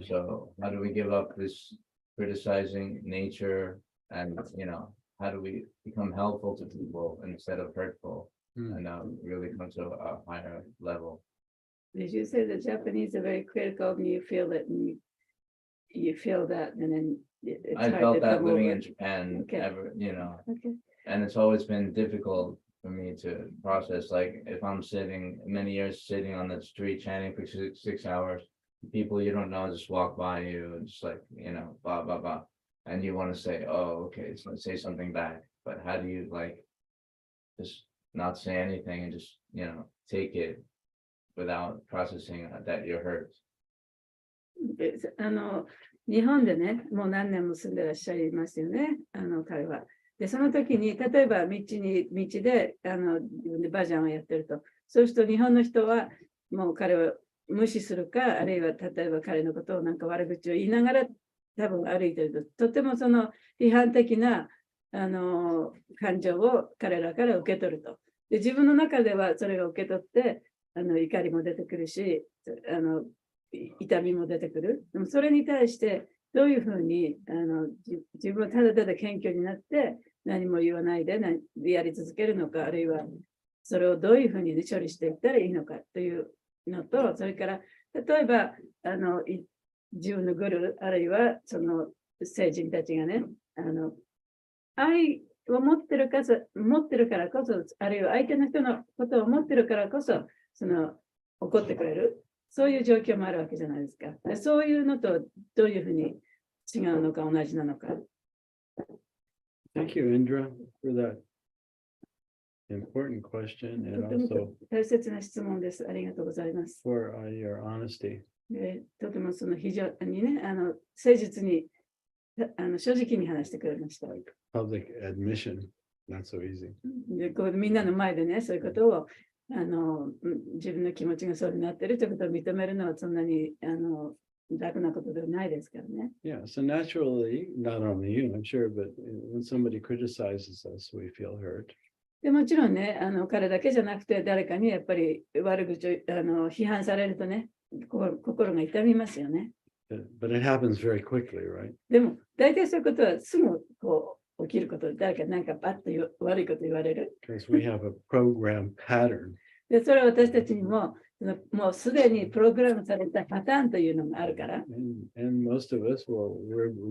G: So how do we give up this criticizing nature, and how do we become helpful to people instead of hurtful, and really come to a higher level?
A: Did you say the Japanese are very critical and you feel that, and you feel that, and then it's
G: I
A: hard
G: felt
A: to
G: that
A: come
G: living
A: over?
G: in Japan,
A: Okay. Okay.
G: and it's always been difficult for me to process. Like if I'm many years sitting on the street chanting for 6 hours, people you don't know just walk by you and just like, blah, blah, blah. And you want to say, oh, okay, so say something back. But how do you like just not say anything and just, take it without processing that you're hurt?
A: 日本でね、もう何年も住んでらっしゃいますよね、彼は。で、その時に、例えば道で自分でバージャンをやってると、そうすると日本の人はもう彼を無視するか、あるいは例えば彼のことをなんか悪口を言いながら多分歩いてると、とてもその批判的な感情を彼らから受け取ると。で、自分の中ではそれを受け取って、怒りも出てくるし、痛みも出てくる。でもそれに対してどういうふうに自分はただただ謙虚になって何も言わないでやり続けるのか、あるいはそれをどういうふうに、処理していったらいいのかというのと、それから例えば自分のグルー、あるいはその聖人たちがね、愛を持ってるからこそ、あるいは相手の人のことを持ってるからこそ、怒ってくれる。そういう状況もあるわけじゃないですか。そういうのとどういうふうに違うのか、同じなのか。
B: Thank you, Indra, for that important question
A: と
B: and
A: ても
B: also
A: 大切な質問です。ありがとうございます。
B: for your honesty.
A: とてもその非常にね、誠実に、正直に話してくれました。
B: Public admission, not so easy.
A: でこうみんなの前でね、そういうことを自分の気持ちがそうになっているということを認めるのはそんなに楽なことではないですからね。
B: Yeah, so naturally, not only you, I'm sure, but when somebody criticizes us, we feel hurt.
A: でもちろんね、彼だけじゃなくて誰かにやっぱり悪口を批判されるとね、心が痛みますよね。
B: But it happens very quickly, right?
A: でも大体そういうことはすぐこう起きることで、誰かなんかバッと悪いこと言われる。
B: Because we have a program pattern.
A: で、それは私たちにももうすでにプログラムされたパターンというのがあるから。
B: And most of us will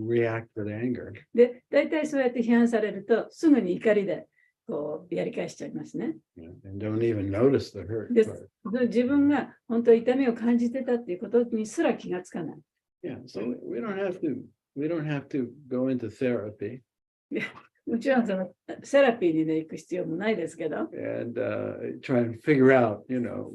B: react with anger.
A: で、大体そうやって批判されるとすぐに怒りでこうやり返しちゃいますね。
B: And don't even notice the hurt
A: で
B: part.
A: 自分が本当に痛みを感じてたっていうことにすら気がつかない。
B: Yeah, so we don't have to go into therapy
A: もちろんそのセラピーに、ね、行く必要もないですけど、
B: and try and figure out,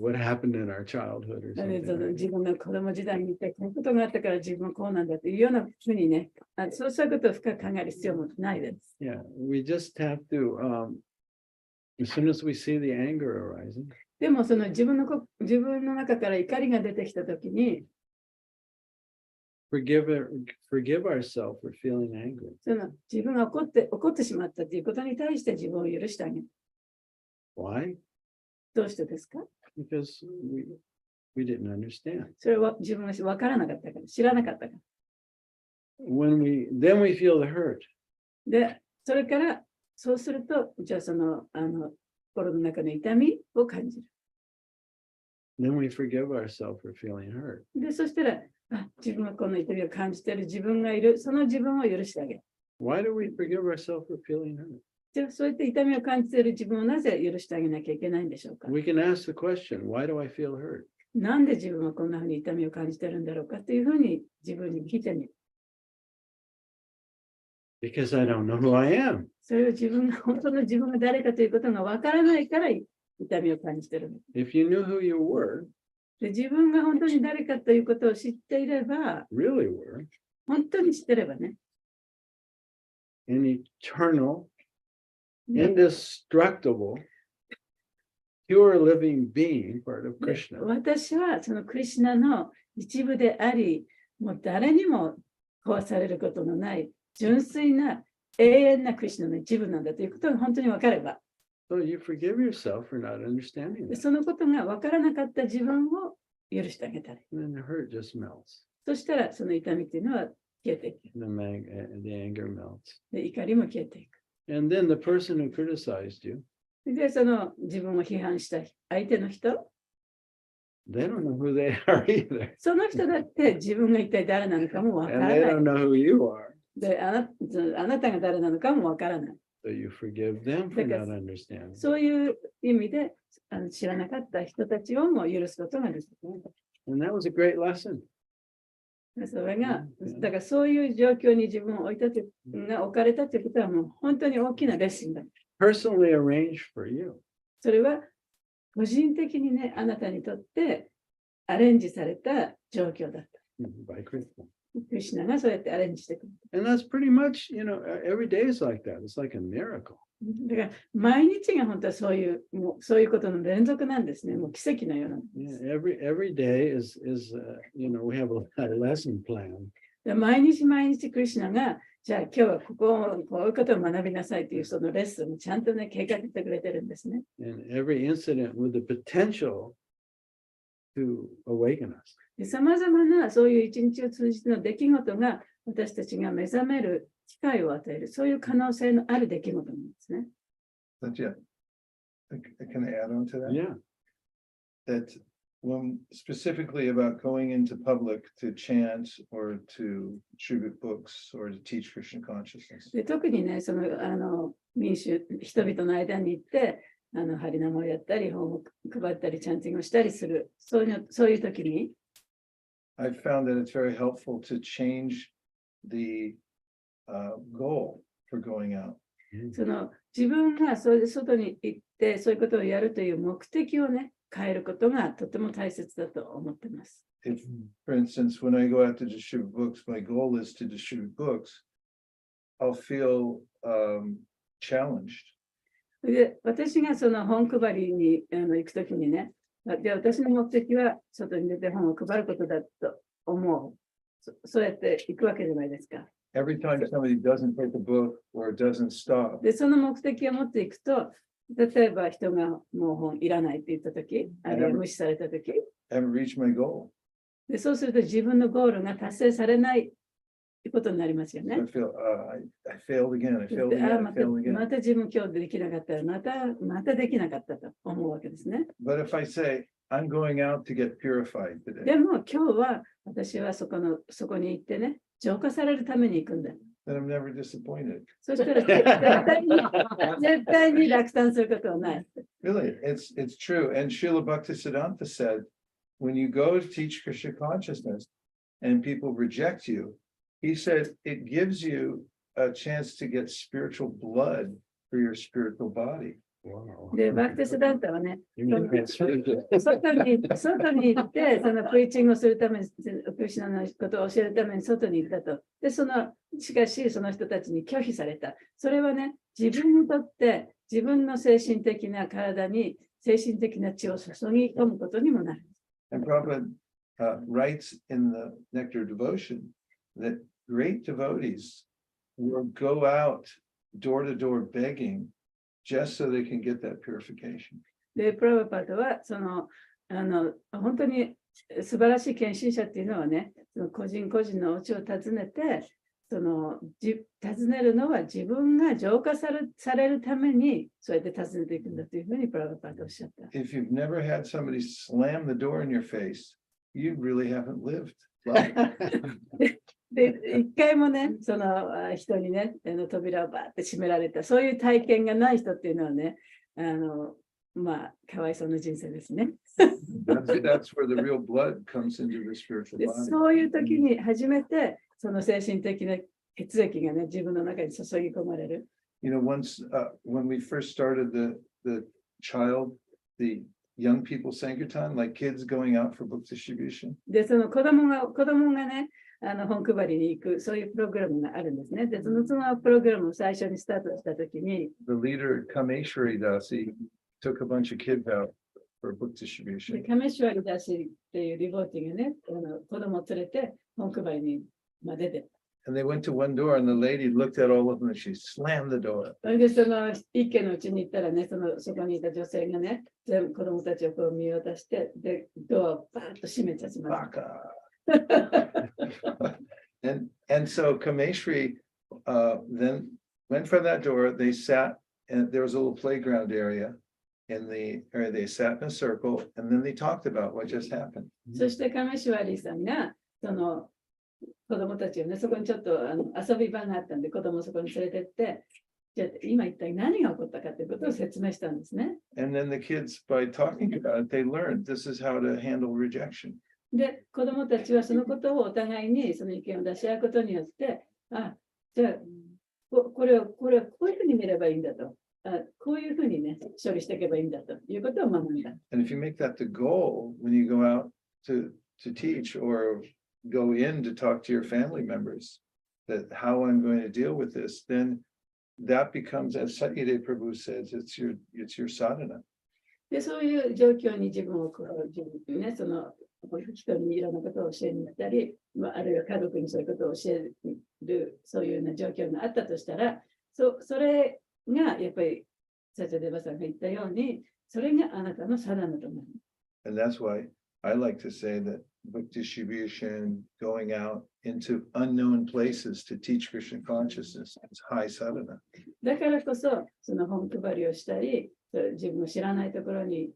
B: what happened in our childhood or
A: その
B: something.
A: 自分が子供時代にいてこういうことがあったから自分はこうなんだというようなふうにね、そういうことを深く考える必要もないです。
B: Yeah, we just have to, as soon as we see the anger arising,
A: でもその自分の中から怒りが出てきたときに、
B: forgive ourselves for feeling angry.
A: その自分が怒ってしまったということに対して自分を許してあげる。
B: Why?
A: どうしてですか？
B: Because we didn't understand.
A: それは自分が分からなかったから、知らなかったから。
B: Then we feel the hurt.
A: で、それからそうすると、じゃあその心の中の痛みを感じる。
B: Then we forgive ourselves for feeling hurt.
A: で、そしたら、自分はこの痛みを感じている自分がいる、その自分を許してあげる。
B: Why do we forgive ourselves for feeling hurt?
A: じゃあ、そうやって痛みを感じている自分をなぜ許してあげなきゃいけないんでしょうか。
B: We can ask the question, why do I feel hurt?
A: なんで自分はこんなふうに痛みを感じているんだろうかというふうに自分に聞いてみる。
B: Because I don't know who I am.
A: それを本当の自分が誰かということがわからないから痛みを感じている。
B: If you knew who you were,
A: で、自分が本当に誰かということを知っていれば、
B: really were,
A: 本当に知ってればね、
B: an eternal, indestructible, pure living being, part of
A: で
B: Krishna.
A: 私はそのクリシュナの一部であり、もう誰にも壊されることのない純粋な永遠なクリシュナの一部なんだということが本当に分かれば、
B: So you forgive yourself for not understanding
A: で
B: that.
A: そのことが分からなかった自分を許してあげたり、
B: And then the hurt just melts.
A: そしたらその痛みっていうのは消えていく。
B: The anger melts.
A: で、怒りも消えていく。
B: And then the person who criticized you,
A: で、その自分を批判した相手の人、
B: they don't know who they are either.
A: その人だって自分が一体誰なのかも分から
B: And they
A: ない
B: don't。know who you are.
A: で、あなたが誰なのかも分からない。
B: So you forgive them for not understanding.
A: そういう意味で知らなかった人たちをも許すことができる。
B: And that was a great lesson.
A: それが、だからそういう状況に自分を置かれたということはもう本当に大きなレッスンだ。
B: Personally arranged for you.
A: それは個人的にね、あなたにとってアレンジされた状況だった。
B: By Krishna.
A: クリシュナがそうやってアレンジしてくる。
B: And that's pretty much, every day is like that. It's like a miracle.
A: だから毎日が本当はそういうことの連続なんですね。もう奇跡のような。
B: Yeah, every day is we have a lesson plan.
A: で毎日クリシュナが、じゃあ今日はこういうことを学びなさいというそのレッスンをちゃんとね、計画してくれてるんですね。
B: And every incident with the potential to awaken us.
A: さまざまなそういう一日を通じての出来事が私たちが目覚める機会を与える、そういう可能性のある出来事なんですね。
D: But yeah, can I add on to that?
B: Yeah.
D: That when specifically about going into public to chant or to distribute books or to teach Krishna consciousness.
A: で特にね、その人々の間に行って、ハリナムをやったり、本を配ったり、チャンティングをしたりする、そういう時に、
D: I've found that it's very helpful to change the goal for going out.
A: その自分がそれで外に行って、そういうことをやるという目的をね、変えることがとても大切だと思っています。
D: If, for instance, when I go out to distribute books, my goal is to distribute books, I'll feel challenged.
A: で、私がその本配りに行くときにね、で、私の目的は外に出て本を配ることだと思う。そうやって行くわけじゃないですか。
D: Every time somebody doesn't take a book or doesn't stop,
A: で、その目的を持っていくと、例えば人がもう本いらないって言ったとき、あるいは無視されたとき、
D: I haven't reached my goal.
A: で、そうすると自分のゴールが達成されないことになりますよ
D: I
A: ね。
D: feel, I failed again, I
A: で
D: failed
A: あ
D: again,
A: ま
D: I
A: た
D: failed again.
A: また自分今日できなかったら、またできなかったと思うわけですね。
D: But if I say, I'm going out to get purified
A: で
D: today,
A: も今日は私はそこに行ってね、浄化されるために行くんだ。
D: then I'm never disappointed.
A: そしたら絶対に落胆することはない。
D: Really, it's true. And Srila Bhaktisiddhanta said, when you go to teach Krishna consciousness and people reject you, he said it gives you a chance to get spiritual blood for your spiritual body.
B: Wow.
A: で、バクテスダンタはね、
B: You mean transferred?
A: 外に行って、そのプリーチングをするために、クリシュナのことを教えるために外に行ったと。で、しかし、その人たちに拒否された。それはね、自分にとって、自分の精神的な体に、精神的な血を注ぎ込むことにもなる。
D: And Prabhupada writes in the Nectar Devotion that great devotees will go out door to door begging just so they can get that purification.
A: で、プラバパートは、本当に素晴らしい献身者っていうのはね、その個人個人のお家を訪ねて、訪ねるのは自分が浄化されるために、そうやって訪ねていくんだというふうにプラバパートおっしゃった。
D: If you've never had somebody slam the door in your face, you really haven't lived.
A: で、一回もね、その人にね、扉をバーって閉められた、そういう体験がない人っていうのはね、まあ、かわいそうな人生ですね。
D: That's where the real blood comes into the spiritual
A: で、
D: body.
A: そういう時に初めて、その精神的な血液がね、自分の中に注ぎ込まれる。
D: You know, once when we first started the young people Sankirtan, like kids going out for book distribution.
A: で、その子供がね、本配りに行く、そういうプログラムがあるんですね。で、そのプログラムを最初にスタートしたときに、
D: The leader, Kameshwari Dasi, took a bunch of kids out for book
A: で
D: distribution.
A: カメシュワリダシっていうリボーティがね、子供を連れて本配りに出て。
D: And they went to one door and the lady looked at all of them and she slammed the door.
A: それで、その一家のうちに行ったらね、そこにいた女性がね、全部子供たちをこう見渡して、で、ドアをバーッと閉めちゃしました。
D: And so Kameshwari then went for that door. They sat and there was a little playground area in the area. They sat in a circle and then they talked about what just happened.
A: そしてカメシュワリーさんが、その子供たちをね、そこにちょっと遊び場があったんで、子供をそこに連れてって、じゃあ今一体何が起こったかということを説明したんですね。
D: And then the kids, by talking about it, they learned this is how to handle rejection.
A: で、子供たちはそのことをお互いにその意見を出し合うことによって、じゃあこれをこういうふうに見ればいいんだと、こういうふうにね、処理していけばいいんだということを学んだ。
D: And if you make that the goal when you go out to teach or go in to talk to your family members, that how I'm going to deal with this, then that becomes, as Satyade Prabhu says, it's your sadhana.
A: で、そういう状況に自分をね、その人にいろんなことを教えに行ったり、あるいは家族にそういうことを教える、そういうような状況があったとしたら、それがやっぱり、サチャデバさんが言ったように、それがあなたのサダナとなる。
D: And that's why I like to say that book distribution, going out into unknown places to teach Krishna consciousness is high sadhana.
A: だからこそ、その本配りをしたり、自分の知らないところに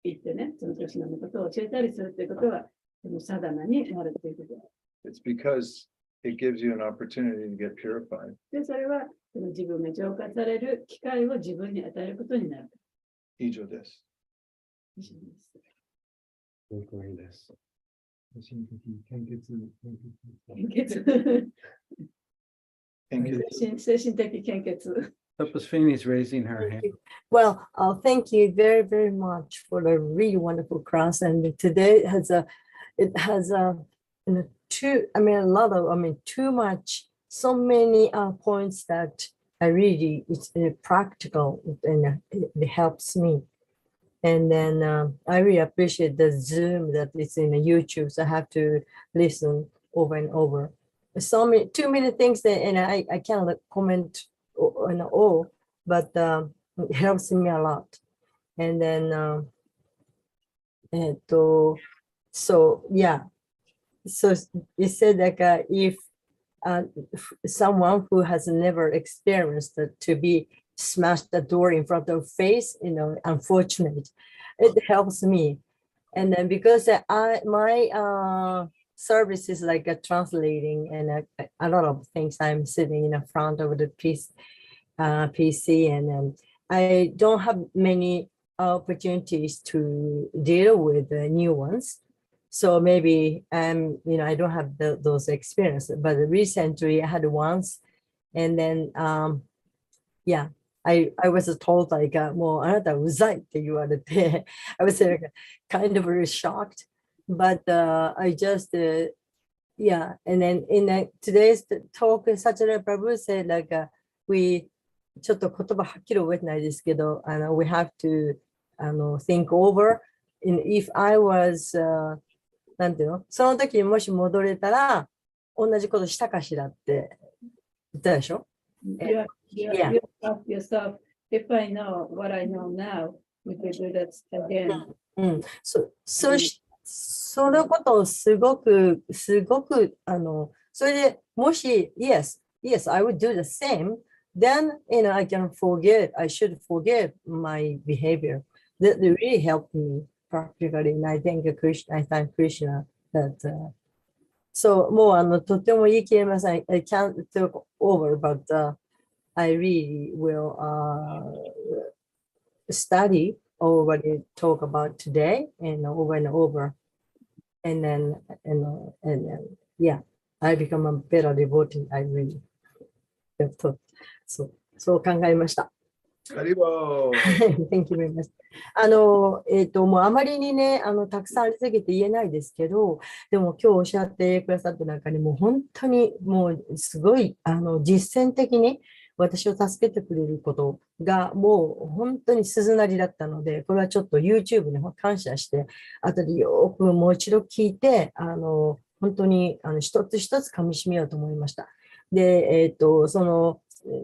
A: 行ってね、そのクリシュナのことを教えたりするということは、そのサダナになるということ。
D: It's because it gives you an opportunity to get purified.
A: で、それはその自分が浄化される機会を自分に与えることになる。
D: 以上です。
A: 以上です。
B: 了解です。
I: 精神的献血。
A: 献血。
D: 献血。
A: 精神的献血。
B: Tapaswini's raising her hand.
J: Well, thank you very, very much for the really wonderful class. And today it has too much, so many points that I really, it's practical and it helps me. And then I really appreciate the Zoom that is in YouTube. So I have to listen over and over. Too many things that, and I cannot comment on all, but it helps me a lot. And then, so yeah. So you said like if someone who has never experienced to be smashed the door in front of face, unfortunate, it helps me. And then because my service is like a translating and a lot of things, I'm sitting in the front of the PC, and I don't have many opportunities to deal with the new ones. So maybe I don't have those experiences, but recently I had once, and then yeah, I was told like もうあなたうざいって言われて I was like, kind of really shocked, but I just yeah, and then in today's talk, Satya Prabhu said like we ちょっと言葉はっきり覚えてないですけど、we have to think over, and if I was なんていうの、その時にもし戻れたら同じことしたかしらって言ったでしょ。
A: You ask yourself, if I know what I know now, would I do that again?
J: そのことをすごくそれでもし yes, I would do the same, then I should forget my behavior. That really helped me practically, and I thank Krishna that so もうとても言い切れません。I can't talk over, but I really will study over what you talk about today and over. And then yeah, I become a better devotee. I really thought. そう考えました。
D: ありがとう。
J: Thank you very much. もうあまりにね、たくさんありすぎて言えないですけど、でも今日おっしゃってくださった中にもう本当にもうすごい実践的に私を助けてくれることがもう本当に鈴なりだったので、これはちょっと YouTube に感謝して、後でよくもう一度聞いて、本当に一つ一つ噛み締めようと思いました。で、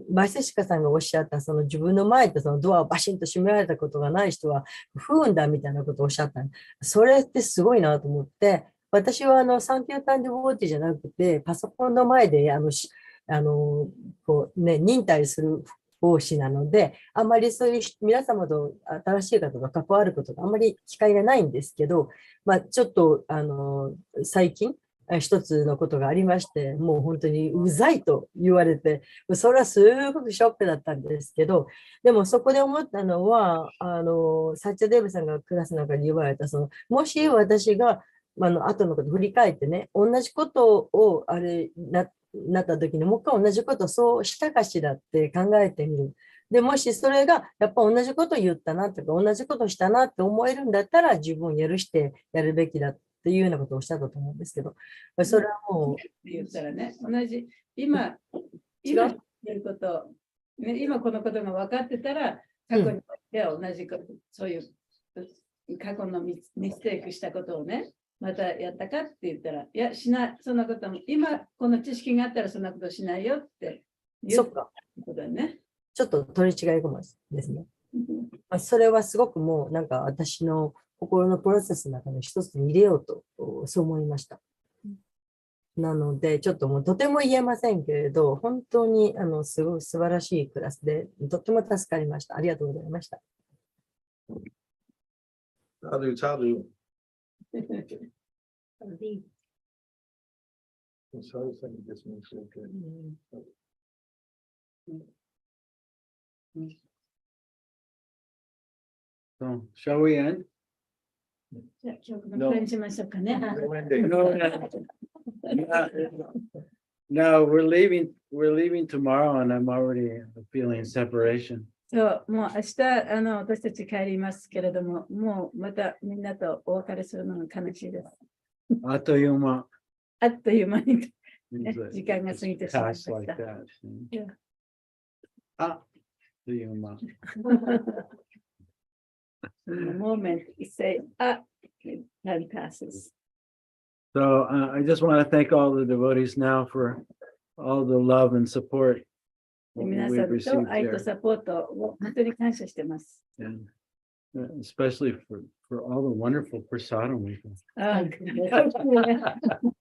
J: バイセシカさんがおっしゃった、自分の前でドアをバシンと閉められたことがない人は不運だみたいなことをおっしゃった。それってすごいなと思って、私はサンキュータンディボーティじゃなくて、パソコンの前で忍耐する奉仕なので、あんまりそういう皆様と新しい方と関わることがあんまり機会がないんですけど、ちょっと最近、一つのことがありまして、もう本当にうざいと言われて、それはすごくショックだったんですけど、でもそこで思ったのは、サッチャデーブさんがクラスの中に言われた、もし私が、後のこと振り返ってね、同じことをなった時に、もう一回同じことをそうしたかしらって考えてみる。で、もしそれがやっぱ同じことを言ったなとか、同じことをしたなって思えるんだったら、自分を許してやるべきだっていうようなことをおっしゃったと思うんですけど、それはもう。
A: 言ったらね、同じ、今やること、ね、今このことが分かってたら、過去に同じこと、そういう過去のミステイクしたことをね、またやったかって言ったら、いや、しない、そんなことも、今この知識があったらそんなことしないよって言うことだね。
J: ちょっと取り違いかもですね。それはすごくもうなんか私の心のプロセスの中の一つに入れようとそう思いました。なのでちょっともうとても言えませんけれど、本当にすごい素晴らしいクラスでとても助かりました。ありがとうございました。
B: So, shall we end?
A: じゃあ今日このくらいにしましょうかね。
B: No, we're leaving tomorrow and I'm already feeling separation.
A: そう、もう明日、私たち帰りますけれども、もうまたみんなとお別れするのが悲しいです。
B: あっという間。
A: あっという間に
B: It's
A: 時間が過ぎてしまいま
B: past
A: し
B: like
A: た。
B: that.
A: Yeah.
B: あっという間。
A: The moment you say, ah, time passes.
B: So I just want to thank all the devotees now for all the love and support
A: 皆
B: we've
A: さん
B: received
A: と愛と
B: here.
A: サポートを本当に感謝してます。
B: And especially for all the wonderful prasadam we've got.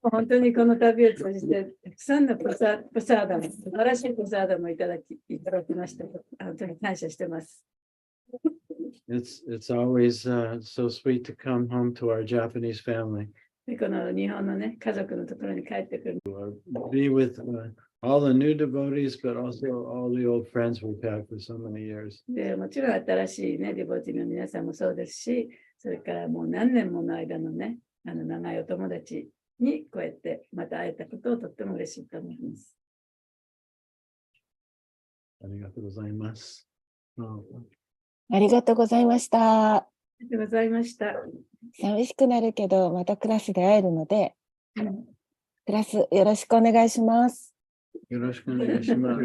A: 本当にこの旅を通じて、たくさんのプサーダム、素晴らしいプサーダムをいただきました。本当に感謝してます。
B: It's always so sweet to come home to our Japanese family,
A: でこの日本のね、家族のところに帰ってくる。
B: be with all the new devotees, but also all the old friends we've had for so many years.
A: でもちろん新しいね、ディボティの皆さんもそうですし、それからもう何年もの間のね、長いお友達にこうやってまた会えたことをとっても嬉しいと思います。
B: ありがとうございます。
E: ありがとうございました。
A: ありがとうございました。
E: 寂しくなるけど、またクラスで会えるので、
A: うん
E: クラスよろしくお願いします。
B: よろしくお願いします。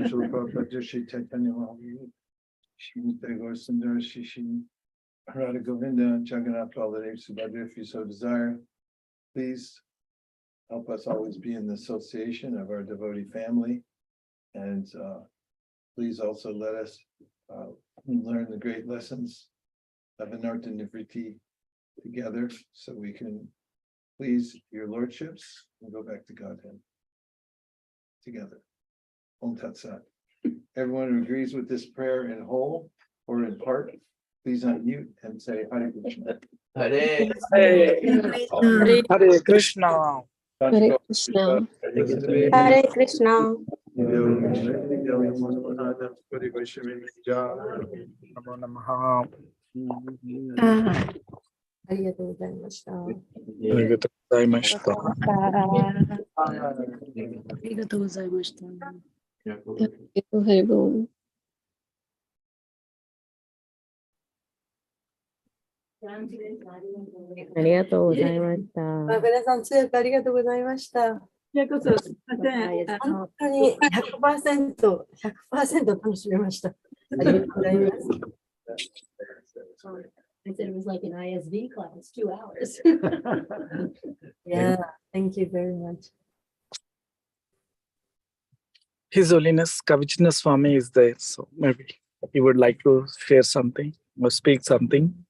D: Radha Govinda, Jagannath Baladev Subhadra, if you so desire, please help us always be in the association of our devotee family. And please also let us learn the great lessons of Anartha Nivriti together so we can please your lordships and go back to Godhead together. Om Tat Sat. Everyone who agrees with this prayer in whole or in part, please unmute and say Hare Krishna.
G: Hare
F: Hare Krishna.
E: Hare Krishna.
D: Hare
E: Krishna.
F: Namo Namaha.
J: ありがとうございました。
F: ありがとうございました。
E: ありがとうございました。
J: ありがとうございました。皆さん、強くありがとうございました。
A: こちらこそ、すみません。
J: 本当に100%楽しめました。ありがとうございます。
C: I said it was like an ISV class, 2 hours.
J: Yeah, thank you very much.
F: His Holiness Kavichna Swami is there, so maybe he would like to share something or speak something.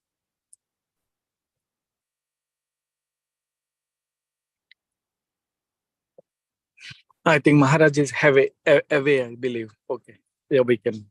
F: I think Maharaj is away, I believe. Okay, yeah, we can.